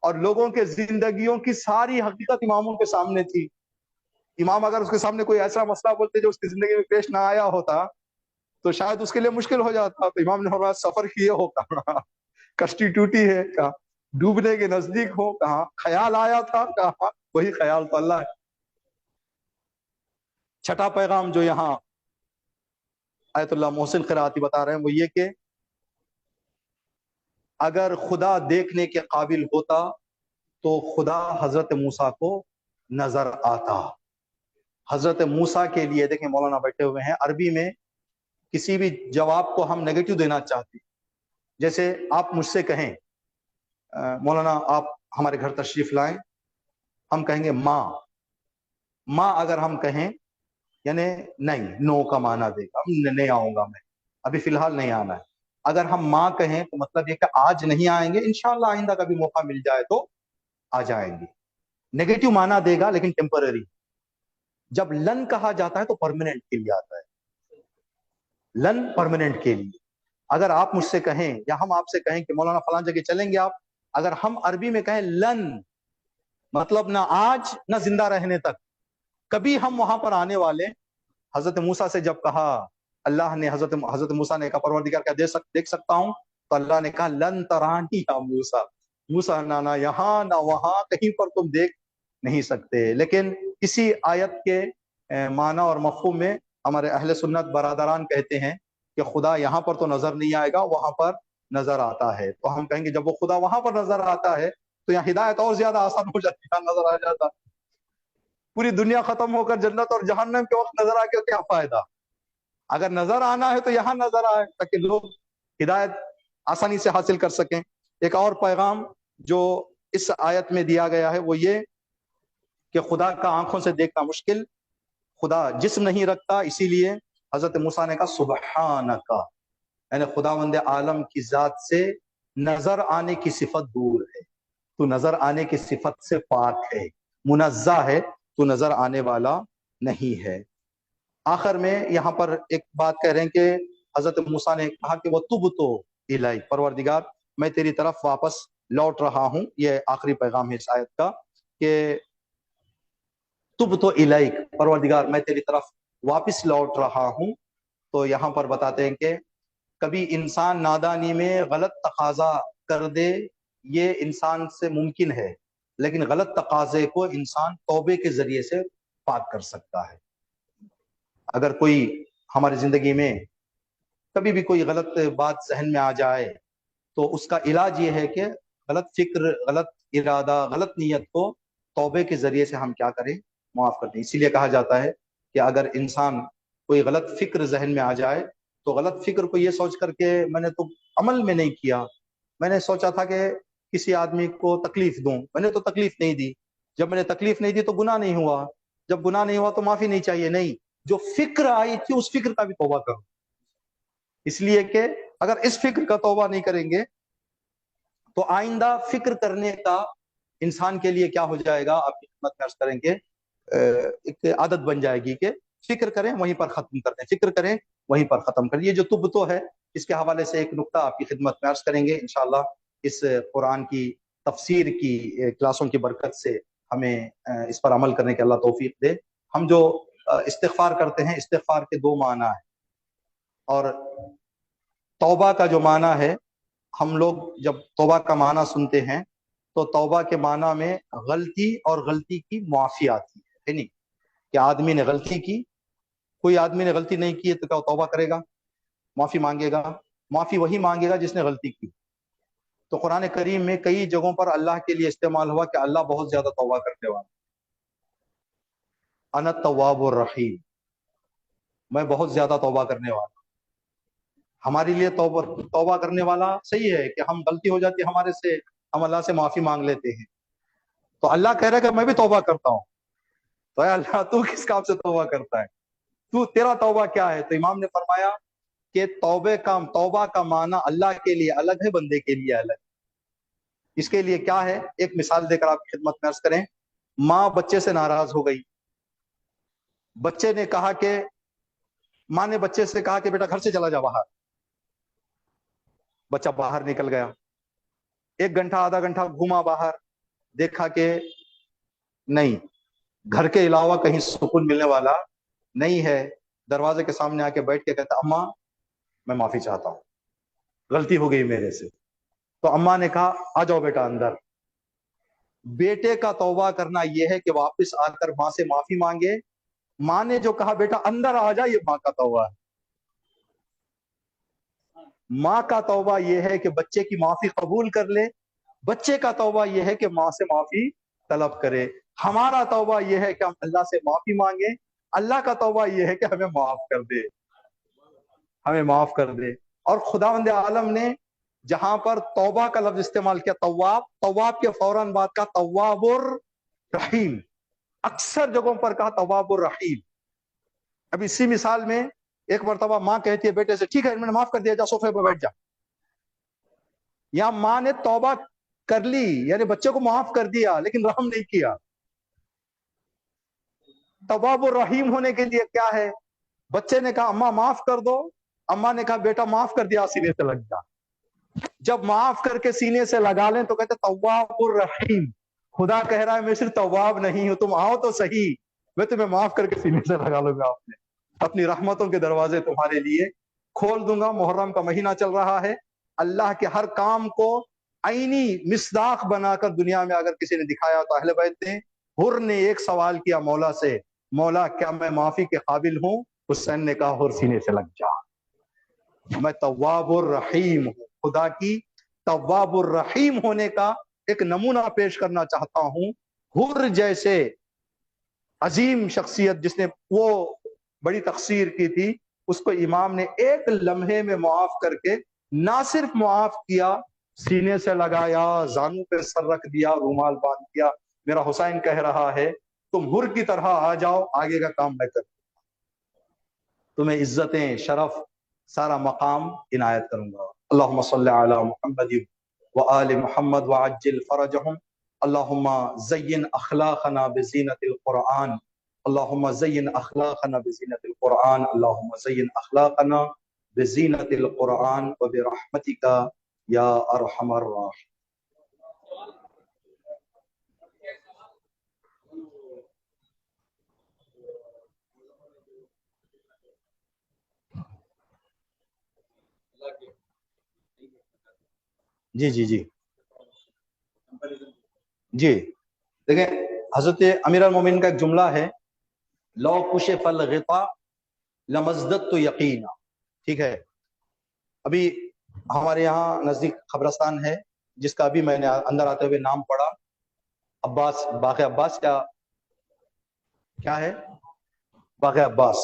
اور لوگوں کے زندگیوں کی ساری حقیقت اماموں کے سامنے تھی. امام اگر اس کے سامنے کوئی ایسا مسئلہ بولتے جو اس کی زندگی میں پیش نہ آیا ہوتا تو شاید اس کے لیے مشکل ہو جاتا. تو امام نے فرمایا سفر کیے ہو کہاں، کشتی ٹوٹی ہے کہاں، ڈوبنے کے نزدیک ہو کہاں، خیال آیا تھا کہاں، وہی خیال تو اللہ ہے. چھٹا پیغام جو یہاں آیت اللہ محسن قرآتی بتا رہے ہیں وہ یہ کہ اگر خدا دیکھنے کے قابل ہوتا تو خدا حضرت موسیٰ کو نظر آتا. حضرت موسیٰ کے لیے دیکھیں مولانا بیٹھے ہوئے ہیں، عربی میں کسی بھی جواب کو ہم نیگیٹو دینا چاہتے ہیں. جیسے آپ مجھ سے کہیں مولانا آپ ہمارے گھر تشریف لائیں، ہم کہیں گے ماں. ماں اگر ہم کہیں یعنی نہیں، نو کا معنی دے گا، نہیں آؤں گا میں، ابھی فی الحال نہیں آنا ہے. اگر ہم ماں کہیں تو مطلب یہ کہ آج نہیں آئیں گے، انشاءاللہ آئندہ کبھی موقع مل جائے تو آ جائیں گے. نیگیٹو معنی دے گا لیکن ٹیمپرری. جب لن کہا جاتا ہے تو پرماننٹ کے لیے آتا ہے، لن پرماننٹ کے لیے. اگر آپ مجھ سے کہیں یا ہم آپ سے کہیں کہ مولانا فلان جگہ چلیں گے آپ، اگر ہم عربی میں کہیں لن، مطلب نہ آج نہ زندہ رہنے تک، کبھی ہم وہاں پر آنے والے. حضرت موسیٰ سے جب کہا اللہ نے، حضرت موسیٰ نے کہا پروردگار کیا دیکھ سکتا ہوں، تو اللہ نے کہا لن ترانی یا موسیٰ، موسیٰ نہ یہاں نہ وہاں کہیں پر تم دیکھ نہیں سکتے. لیکن اسی آیت کے معنی اور مفہوم میں ہمارے اہل سنت برادران کہتے ہیں کہ خدا یہاں پر تو نظر نہیں آئے گا، وہاں پر نظر آتا ہے. تو ہم کہیں گے جب وہ خدا وہاں پر نظر آتا ہے تو یہاں ہدایت اور زیادہ آسان ہو جاتی ہے، نظر آ جاتا. پوری دنیا ختم ہو کر جنت اور جہنم کے وقت نظر آ کے کیا فائدہ؟ اگر نظر آنا ہے تو یہاں نظر آئے تاکہ لوگ ہدایت آسانی سے حاصل کر سکیں. ایک اور پیغام جو اس آیت میں دیا گیا ہے وہ یہ کہ خدا کا آنکھوں سے دیکھنا مشکل، خدا جسم نہیں رکھتا، اسی لیے حضرت موسیٰ نے کہا سبحانک، یعنی خداوند عالم کی ذات سے نظر آنے کی صفت دور ہے، تو نظر آنے کی صفت سے پاک ہے، منزہ ہے، تو نظر آنے والا نہیں ہے. آخر میں یہاں پر ایک بات کہہ رہے ہیں کہ حضرت موسیٰ نے کہا کہ وہ تُبْتُ الیک، پروردگار میں تیری طرف واپس لوٹ رہا ہوں. یہ آخری پیغام ہے اس آیت کا کہ تُبْتُ الیک، پروردگار میں تیری طرف واپس لوٹ رہا ہوں. تو یہاں پر بتاتے ہیں کہ کبھی انسان نادانی میں غلط تقاضا کر دے، یہ انسان سے ممکن ہے، لیکن غلط تقاضے کو انسان توبے کے ذریعے سے پاک کر سکتا ہے. اگر کوئی ہماری زندگی میں کبھی بھی کوئی غلط بات ذہن میں آ جائے تو اس کا علاج یہ ہے کہ غلط فکر، غلط ارادہ، غلط نیت کو توبے کے ذریعے سے ہم کیا کریں، معاف کر دیں. اسی لیے کہا جاتا ہے کہ اگر انسان کوئی غلط فکر ذہن میں آ جائے تو غلط فکر کو یہ سوچ کر کے میں نے تو عمل میں نہیں کیا، میں نے سوچا تھا کہ کسی آدمی کو تکلیف دوں، میں نے تو تکلیف نہیں دی، جب میں نے تکلیف نہیں دی تو گناہ نہیں ہوا، جب گناہ نہیں ہوا تو معافی نہیں چاہیے. نہیں، جو فکر آئی تھی اس فکر کا بھی توبہ کرو. اس لیے کہ اگر اس فکر کا توبہ نہیں کریں گے تو آئندہ فکر کرنے کا انسان کے لیے کیا ہو جائے گا، آپ کی خدمت میں عرض کریں گے ایک عادت بن جائے گی کہ فکر کریں وہیں پر ختم کر دیں، فکر کریں وہیں پر ختم کر دیں۔ یہ جو تب تو ہے، اس کے حوالے سے ایک نقطہ آپ کی خدمت میں عرض کریں گے انشاءاللہ۔ اس قرآن کی تفسیر کی کلاسوں کی برکت سے ہمیں اس پر عمل کرنے کے اللہ توفیق دے۔ ہم جو استغفار کرتے ہیں، استغفار کے دو معنی ہیں، اور توبہ کا جو معنی ہے، ہم لوگ جب توبہ کا معنی سنتے ہیں تو توبہ کے معنی میں غلطی اور غلطی کی معافی آتی ہے نہیں کہ آدمی نے غلطی کی، کوئی آدمی نے غلطی نہیں کی ہے تو کیا وہ توبہ کرے گا، معافی مانگے گا؟ معافی وہی مانگے گا جس نے غلطی کی۔ تو قرآن کریم میں کئی جگہوں پر اللہ کے لیے استعمال ہوا کہ اللہ بہت زیادہ توبہ کرنے والا، انا التواب الرحیم، میں بہت زیادہ توبہ کرنے والا۔ ہمارے لیے توبہ کرنے والا صحیح ہے کہ ہم غلطی ہو جاتی ہے ہمارے سے، ہم اللہ سے معافی مانگ لیتے ہیں، تو اللہ کہہ رہا ہے کہ میں بھی توبہ کرتا ہوں۔ تو اے اللہ تو کس کام سے توبہ کرتا ہے، تیرا توبہ کیا ہے؟ تو امام نے فرمایا کہ توبہ کا معنی اللہ کے لیے الگ ہے، بندے کے لیے الگ۔ اس کے لیے کیا ہے، ایک مثال دے کر آپ کی خدمت میں عرض کریں۔ ماں بچے سے ناراض ہو گئی، ماں نے بچے سے کہا کہ بیٹا گھر سے چلا جا باہر، بچہ باہر نکل گیا، 1 گھنٹہ آدھا گھنٹہ گھوما باہر، دیکھا کہ نہیں، گھر کے علاوہ کہیں سکون ملنے والا نہیں ہے۔ دروازے کے سامنے آ کے بیٹھ کے کہتا اماں میں معافی چاہتا ہوں، غلطی ہو گئی میرے سے۔ تو اماں نے کہا آ جاؤ بیٹا اندر۔ بیٹے کا توبہ کرنا یہ ہے کہ واپس آ کر ماں سے معافی مانگے۔ ماں نے جو کہا بیٹا اندر آ جا، یہ ماں کا توبہ ہے۔ ماں کا توبہ یہ ہے کہ بچے کی معافی قبول کر لے، بچے کا توبہ یہ ہے کہ ماں سے معافی طلب کرے۔ ہمارا توبہ یہ ہے کہ ہم اللہ سے معافی مانگیں، اللہ کا توبہ یہ ہے کہ ہمیں معاف کر دے، ہمیں معاف کر دے۔ اور خداوند عالم نے جہاں پر توبہ کا لفظ استعمال کیا، تواب کے فوراً بعد کا تواب الرحیم، اکثر جگہوں پر کہا تواب الرحیم۔ اب اسی مثال میں ایک مرتبہ ماں کہتی ہے بیٹے سے ٹھیک ہے میں نے معاف کر دیا، جا صوفے پہ بیٹھ جا۔ یا ماں نے توبہ کر لی، یعنی بچے کو معاف کر دیا لیکن رحم نہیں کیا۔ تواب الرحیم ہونے کے لیے کیا ہے؟ بچے نے کہا اماں معاف کر دو، اماں نے کہا بیٹا معاف کر دیا، سینے سے لگ جا۔ جب معاف کر کے سینے سے لگا لیں تو کہتے تواب الرحیم، خدا کہہ رہا ہے میں صرف تواب نہیں ہوں، تم آؤ تو صحیح، میں تمہیں معاف کر کے سینے سے لگا لوں گا، اپنی رحمتوں کے دروازے تمہارے لیے کھول دوں گا۔ محرم کا مہینہ چل رہا ہے، اللہ کے ہر کام کو عینی مصداق بنا کر دنیا میں اگر کسی نے دکھایا تو اہل بیت نے۔ حر نے ایک سوال کیا مولا سے، مولا کیا میں معافی کے قابل ہوں؟ حسین نے کہا حر سینے سے لگ جا، میں تواب الرحیم ہوں۔ خدا کی تواب الرحیم ہونے کا ایک نمونہ پیش کرنا چاہتا ہوں۔ حر جیسے عظیم شخصیت جس نے وہ بڑی تقصیر کی تھی، اس کو امام نے ایک لمحے میں معاف کر کے نہ صرف معاف کیا، سینے سے لگایا، زانوں پہ سر رکھ دیا، رومال باندھ دیا۔ میرا حسین کہہ رہا ہے تم حر کی طرح آ جاؤ، آگے کا کام میں کروں، تمہیں عزتیں، شرف، سارا مقام عنایت کروں گا۔ اللہم صلی علی محمد وآل محمد وعجل فرجہم۔ اللہم زین اخلاقنا بزینت القرآن، اللہم زین اخلاقنا بزینت القرآن، اللہم زین اخلاقنا بزینت القرآن وبرحمتک یا ارحم الراحمین۔ جی جی جی جی دیکھیں، حضرت امیر المومنین کا ایک جملہ ہے، لو کشف الغطاء لمزددت یقینا، ٹھیک ہے؟ ابھی ہمارے یہاں نزدیک قبرستان ہے جس کا ابھی میں نے اندر آتے ہوئے نام پڑھا، عباس، باغ عباس، کیا ہے؟ باغ عباس۔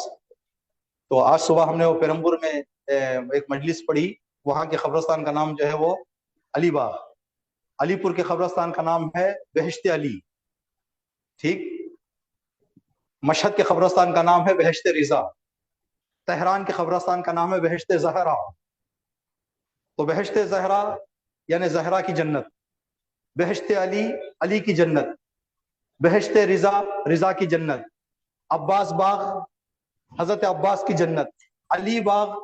تو آج صبح ہم نے وہ پیرمپور میں ایک مجلس پڑھی، وہاں کے قبرستان کا نام جو ہے وہ علی باغ، علی پور کے قبرستان کا نام ہے بہشت علی، ٹھیک؟ مشہد کے قبرستان کا نام ہے بہشت رضا، تہران کے قبرستان کا نام ہے بہشت زہرا۔ تو بہشت زہرا یعنی زہرا کی جنت، بہشت علی، علی کی جنت، بہشت رضا، رضا کی جنت، عباس باغ حضرت عباس کی جنت، علی باغ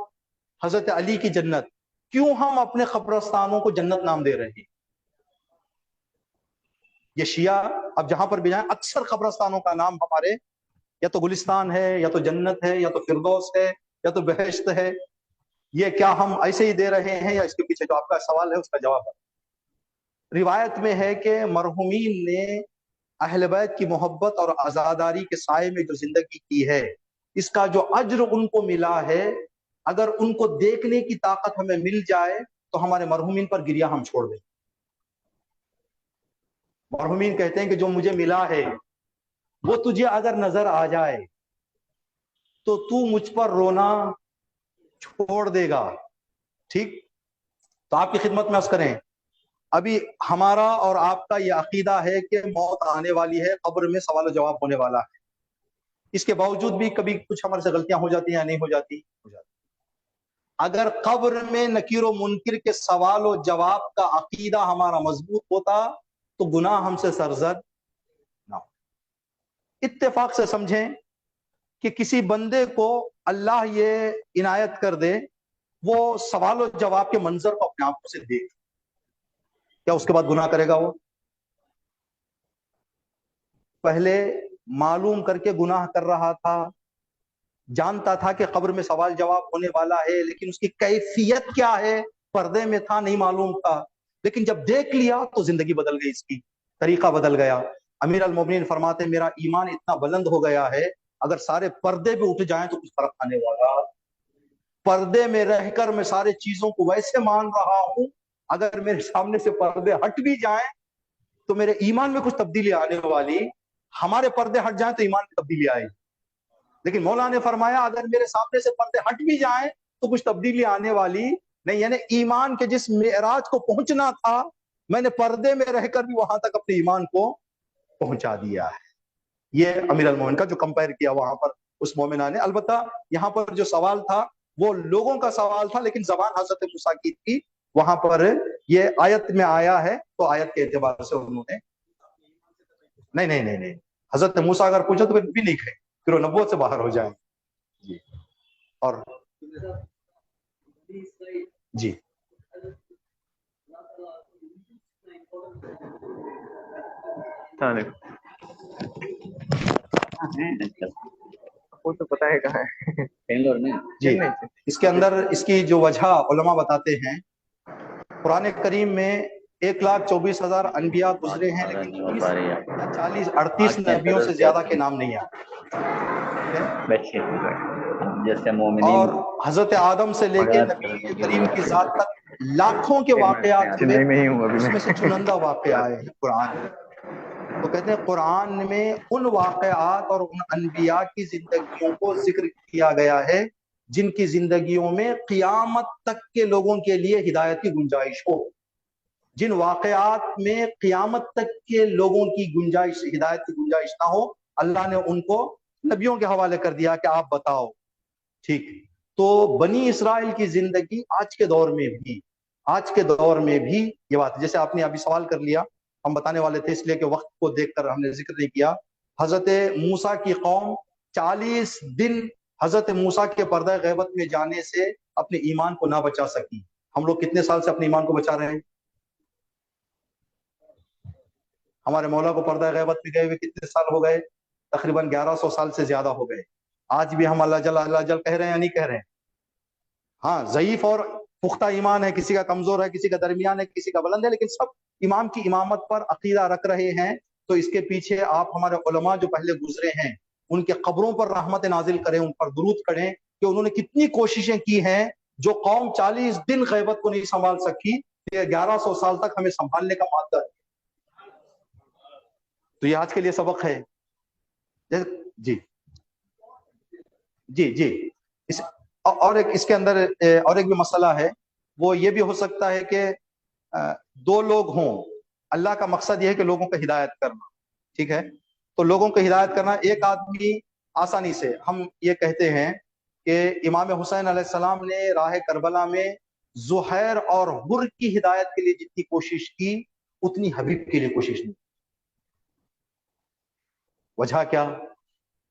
حضرت علی کی جنت، کیوں ہم اپنے قبرستانوں کو جنت نام دے رہے ہیں؟ یہ شیعہ اب جہاں پر بھی جائیں اکثر قبرستانوں کا نام ہمارے یا تو گلستان ہے یا تو جنت ہے یا تو فردوس ہے یا تو بہشت ہے. یہ کیا ہم ایسے ہی دے رہے ہیں یا اس کے پیچھے جو آپ کا سوال ہے اس کا جواب ہے؟ روایت میں ہے کہ مرحومین نے اہل بیت کی محبت اور عزاداری کے سائے میں جو زندگی کی ہے اس کا جو اجر ان کو ملا ہے، اگر ان کو دیکھنے کی طاقت ہمیں مل جائے تو ہمارے مرحومین پر گریہ ہم چھوڑ دیں. مرحومین کہتے ہیں کہ جو مجھے ملا ہے وہ تجھے اگر نظر آ جائے تو تو مجھ پر رونا چھوڑ دے گا. ٹھیک، تو آپ کی خدمت میں عرض کریں، ابھی ہمارا اور آپ کا یہ عقیدہ ہے کہ موت آنے والی ہے، قبر میں سوال و جواب ہونے والا ہے. اس کے باوجود بھی کبھی کچھ ہمارے سے غلطیاں ہو جاتی ہیں یا نہیں ہو جاتی؟ ہو جاتی. اگر قبر میں نکیر و منکر کے سوال و جواب کا عقیدہ ہمارا مضبوط ہوتا تو گناہ ہم سے سرزد نہ ہو. اتفاق سے سمجھیں کہ کسی بندے کو اللہ یہ عنایت کر دے وہ سوال و جواب کے منظر کو اپنے آنکھوں سے دیکھ، کیا اس کے بعد گناہ کرے گا؟ وہ پہلے معلوم کر کے گناہ کر رہا تھا، جانتا تھا کہ قبر میں سوال جواب ہونے والا ہے، لیکن اس کی کیفیت کیا ہے پردے میں تھا، نہیں معلوم تھا. لیکن جب دیکھ لیا تو زندگی بدل گئی، اس کی طریقہ بدل گیا. امیر المومنین فرماتے ہیں میرا ایمان اتنا بلند ہو گیا ہے اگر سارے پردے پہ اٹھ جائیں تو کچھ فرق آنے والا. پردے میں رہ کر میں سارے چیزوں کو ویسے مان رہا ہوں، اگر میرے سامنے سے پردے ہٹ بھی جائیں تو میرے ایمان میں کچھ تبدیلی آنے والی. ہمارے پردے ہٹ جائیں تو ایمان میں تبدیلی آئے، لیکن مولا نے فرمایا اگر میرے سامنے سے پردے ہٹ بھی جائیں تو کچھ تبدیلی آنے والی نہیں. یعنی ایمان کے جس معراج کو پہنچنا تھا میں نے پردے میں رہ کر بھی وہاں تک اپنے ایمان کو پہنچا دیا ہے. یہ امیر المومن کا جو کمپیئر کیا وہاں پر اس مومنہ نے. البتہ یہاں پر جو سوال تھا وہ لوگوں کا سوال تھا، لیکن زبان حضرت موسیٰ کی تھی. وہاں پر یہ آیت میں آیا ہے تو آیت کے اعتبار سے انہوں نے نہیں حضرت موسیٰ اگر پوچھا تو پھر بھی نہیں کہے، پھر وہ نبوت سے باہر ہو جائیں. جی اور جی
وہ تو پتا ہے کہاں ہے.
جی اس کے اندر اس کی جو وجہ علماء بتاتے ہیں، قرآن کریم میں 1,24,000 انبیاء گزرے ہیں لیکن 40-38 نبیوں سے زیادہ کے نام نہیں آتے. اور حضرت آدم سے لے کے نبی کریم کی ذات تک لاکھوں کے واقعات ہوئے، اس میں سے چنندہ واقعہ آئے ہیں قرآن میں. تو کہتے ہیں قرآن میں ان واقعات اور ان انبیاء کی زندگیوں کو ذکر کیا گیا ہے جن کی زندگیوں میں قیامت تک کے لوگوں کے لیے ہدایت کی گنجائش ہو. جن واقعات میں قیامت تک کے لوگوں کی گنجائش، ہدایت کی گنجائش نہ ہو، اللہ نے ان کو نبیوں کے حوالے کر دیا کہ آپ بتاؤ. ٹھیک، تو بنی اسرائیل کی زندگی آج کے دور میں بھی یہ بات، جیسے آپ نے ابھی سوال کر لیا، ہم بتانے والے تھے اس لیے کہ وقت کو دیکھ کر ہم نے ذکر نہیں کیا. حضرت موسیٰ کی قوم 40 دن حضرت موسیٰ کے پردہ غیبت میں جانے سے اپنے ایمان کو نہ بچا سکی. ہم لوگ کتنے سال سے اپنے ایمان کو بچا رہے ہیں؟ ہمارے مولا کو پردہ غیبت میں گئے ہوئے کتنے سال ہو گئے؟ تقریباً 1100 سال سے زیادہ ہو گئے. آج بھی ہم اللہ جل کہہ رہے ہیں یا نہیں کہہ رہے ہیں؟ ہاں، ضعیف اور پختہ ایمان ہے، کسی کا کمزور ہے، کسی کا درمیان ہے، کسی کا بلند ہے، لیکن سب امام کی امامت پر عقیدہ رکھ رہے ہیں. تو اس کے پیچھے آپ ہمارے علماء جو پہلے گزرے ہیں ان کے قبروں پر رحمت نازل کریں، ان پر درود کریں کہ انہوں نے کتنی کوششیں کی ہیں. جو قوم 40 دن غیبت کو نہیں سنبھال سکی، 1100 سال تک ہمیں سنبھالنے کا مادہ ہے. تو یہ آج کے لیے سبق ہے. جی اور ایک اس کے اندر اور ایک بھی مسئلہ ہے، وہ یہ بھی ہو سکتا ہے کہ دو لوگ ہوں، اللہ کا مقصد یہ ہے کہ لوگوں کو ہدایت کرنا. ٹھیک ہے، تو لوگوں کو ہدایت کرنا، ایک آدمی آسانی سے ہم یہ کہتے ہیں کہ امام حسین علیہ السلام نے راہ کربلا میں زہیر اور حر کی ہدایت کے لیے جتنی کوشش کی اتنی حبیب کے لیے کوشش نہیں. وجہ کیا؟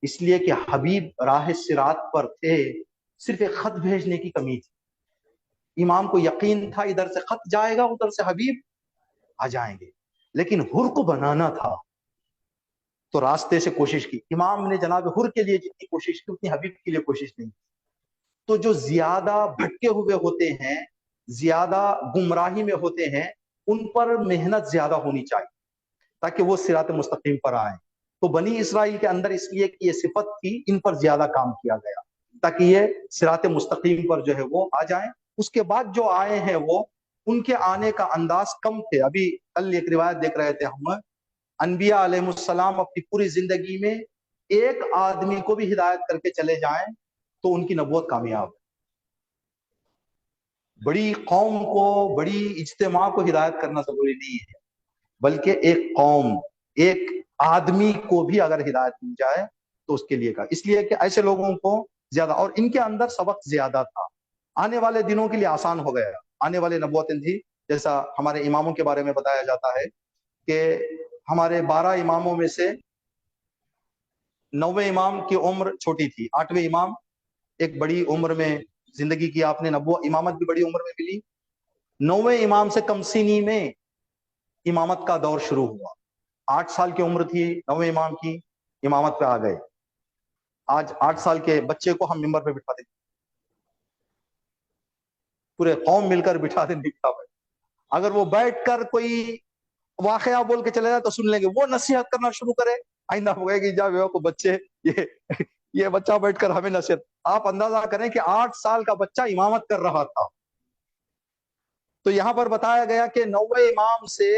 اس لیے کہ حبیب راہ صراط پر تھے، صرف ایک خط بھیجنے کی کمی تھی۔ امام کو یقین تھا ادھر سے خط جائے گا، ادھر سے حبیب آ جائیں گے، لیکن حر کو بنانا تھا تو راستے سے کوشش کی۔ امام نے جناب حر کے لیے جتنی کوشش کی اتنی حبیب کے لیے کوشش نہیں کی۔ تو جو زیادہ بھٹکے ہوئے ہوتے ہیں، زیادہ گمراہی میں ہوتے ہیں، ان پر محنت زیادہ ہونی چاہیے تاکہ وہ صراط مستقیم پر آئیں۔ تو بنی اسرائیل کے اندر اس لیے کہ یہ صفت تھی، ان پر زیادہ کام کیا گیا تاکہ یہ صراط مستقیم پر جو ہے وہ آ جائیں۔ اس کے بعد جو آئے ہیں وہ ان کے آنے کا انداز کم تھے۔ ابھی کل ایک روایت دیکھ رہے تھے ہم، انبیاء علیہ السلام اپنی پوری زندگی میں ایک آدمی کو بھی ہدایت کر کے چلے جائیں تو ان کی نبوت کامیاب ہے۔ بڑی قوم کو، بڑی اجتماع کو ہدایت کرنا ضروری نہیں ہے، بلکہ ایک قوم، ایک آدمی کو بھی اگر ہدایت مل جائے تو اس کے لیے کا، اس لیے کہ ایسے لوگوں کو زیادہ، اور ان کے اندر سبق زیادہ تھا۔ آنے والے دنوں کے لیے آسان ہو گیا، آنے والے نبوتیں تھی۔ جیسا ہمارے اماموں کے بارے میں بتایا جاتا ہے کہ ہمارے 12 اماموں میں سے 9ویں امام کی عمر چھوٹی تھی، 8ویں امام ایک بڑی عمر میں زندگی کی، آپ نے نبوت امامت بھی بڑی عمر میں ملی۔ 9ویں امام سے کم سنی میں امامت کا دور شروع ہوا۔ 8 سال کی عمر تھی 9ویں امام کی، امامت پہ آ گئے۔ آج 8 سال کے بچے کو ہم ممبر پہ بٹھا دیں، پورے قوم مل کر بٹھا دیں، اگر وہ بیٹھ کر کوئی واقعہ بول کے چلے جائے تو سن لیں گے، وہ نصیحت کرنا شروع کرے آئندہ ہو گئے کہ جا کو بچے یہ بچہ بیٹھ کر ہمیں نصیحت۔ آپ اندازہ کریں کہ 8 سال کا بچہ امامت کر رہا تھا۔ تو یہاں پر بتایا گیا کہ 9ویں امام سے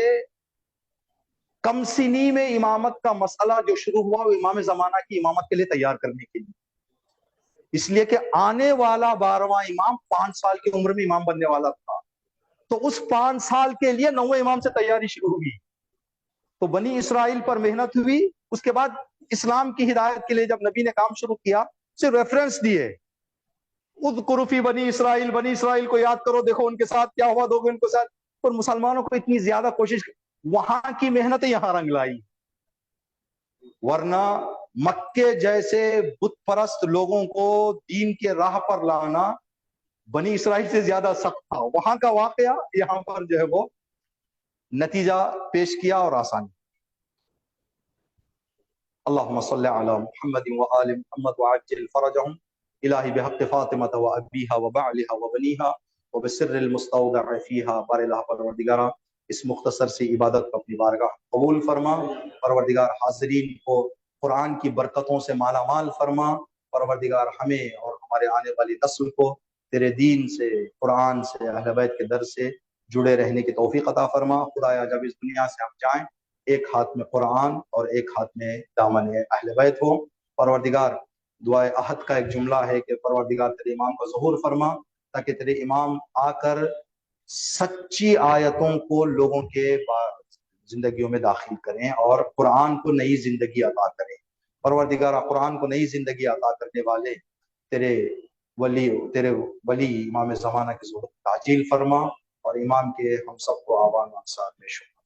کم سنی میں امامت کا مسئلہ جو شروع ہوا وہ امام زمانہ کی امامت کے لیے تیار کرنے کے لیے، اس لیے کہ آنے والا 12واں امام 5 سال کی عمر میں امام بننے والا تھا، تو اس 5 سال کے لیے 9ویں امام سے تیاری شروع ہوئی۔ تو بنی اسرائیل پر محنت ہوئی۔ اس کے بعد اسلام کی ہدایت کے لیے جب نبی نے کام شروع کیا، صرف ریفرنس دیے، اذکروا فی بنی اسرائیل، بنی اسرائیل کو یاد کرو، دیکھو ان کے ساتھ کیا ہوا، دو ان کے ساتھ۔ اور مسلمانوں کو اتنی زیادہ کوشش، وہاں کی محنت یہاں رنگ لائی، ورنہ مکے جیسے بت پرست لوگوں کو دین کے راہ پر لانا بنی اسرائیل سے زیادہ سخت تھا۔ وہاں کا واقعہ یہاں پر جو ہے وہ نتیجہ پیش کیا اور آسانی۔ اللهم صل على محمد وآل محمد وعجل فرجهم الہی بحق فاطمة وابیها وبعلها وبنیها وبسر المستودع فیها۔ بار الہ پروردگارہ اس مختصر سی عبادت کو اپنی بارگاہ قبول فرما، پروردگار حاضرین کو قرآن کی برکتوں سے مالا مال فرما، پروردگار ہمیں اور ہمارے آنے والی نسل کو تیرے دین سے، قرآن سے، اہل بیت کے در سے جڑے رہنے کی توفیق عطا فرما۔ خدایا جب اس دنیا سے ہم جائیں ایک ہاتھ میں قرآن اور ایک ہاتھ میں دامن اہل بیت ہو۔ پروردگار دعائے احد کا ایک جملہ ہے کہ پروردگار تیرے امام کا ظہور فرما تاکہ تیرے امام آ کر سچی آیتوں کو لوگوں کے زندگیوں میں داخل کریں اور قرآن کو نئی زندگی عطا کریں۔ پروردگار قرآن کو نئی زندگی عطا کرنے والے تیرے ولی امام زمانہ کی ظہور تعجیل فرما، اور امام کے ہم سب کو آوان و انصار میں شکر۔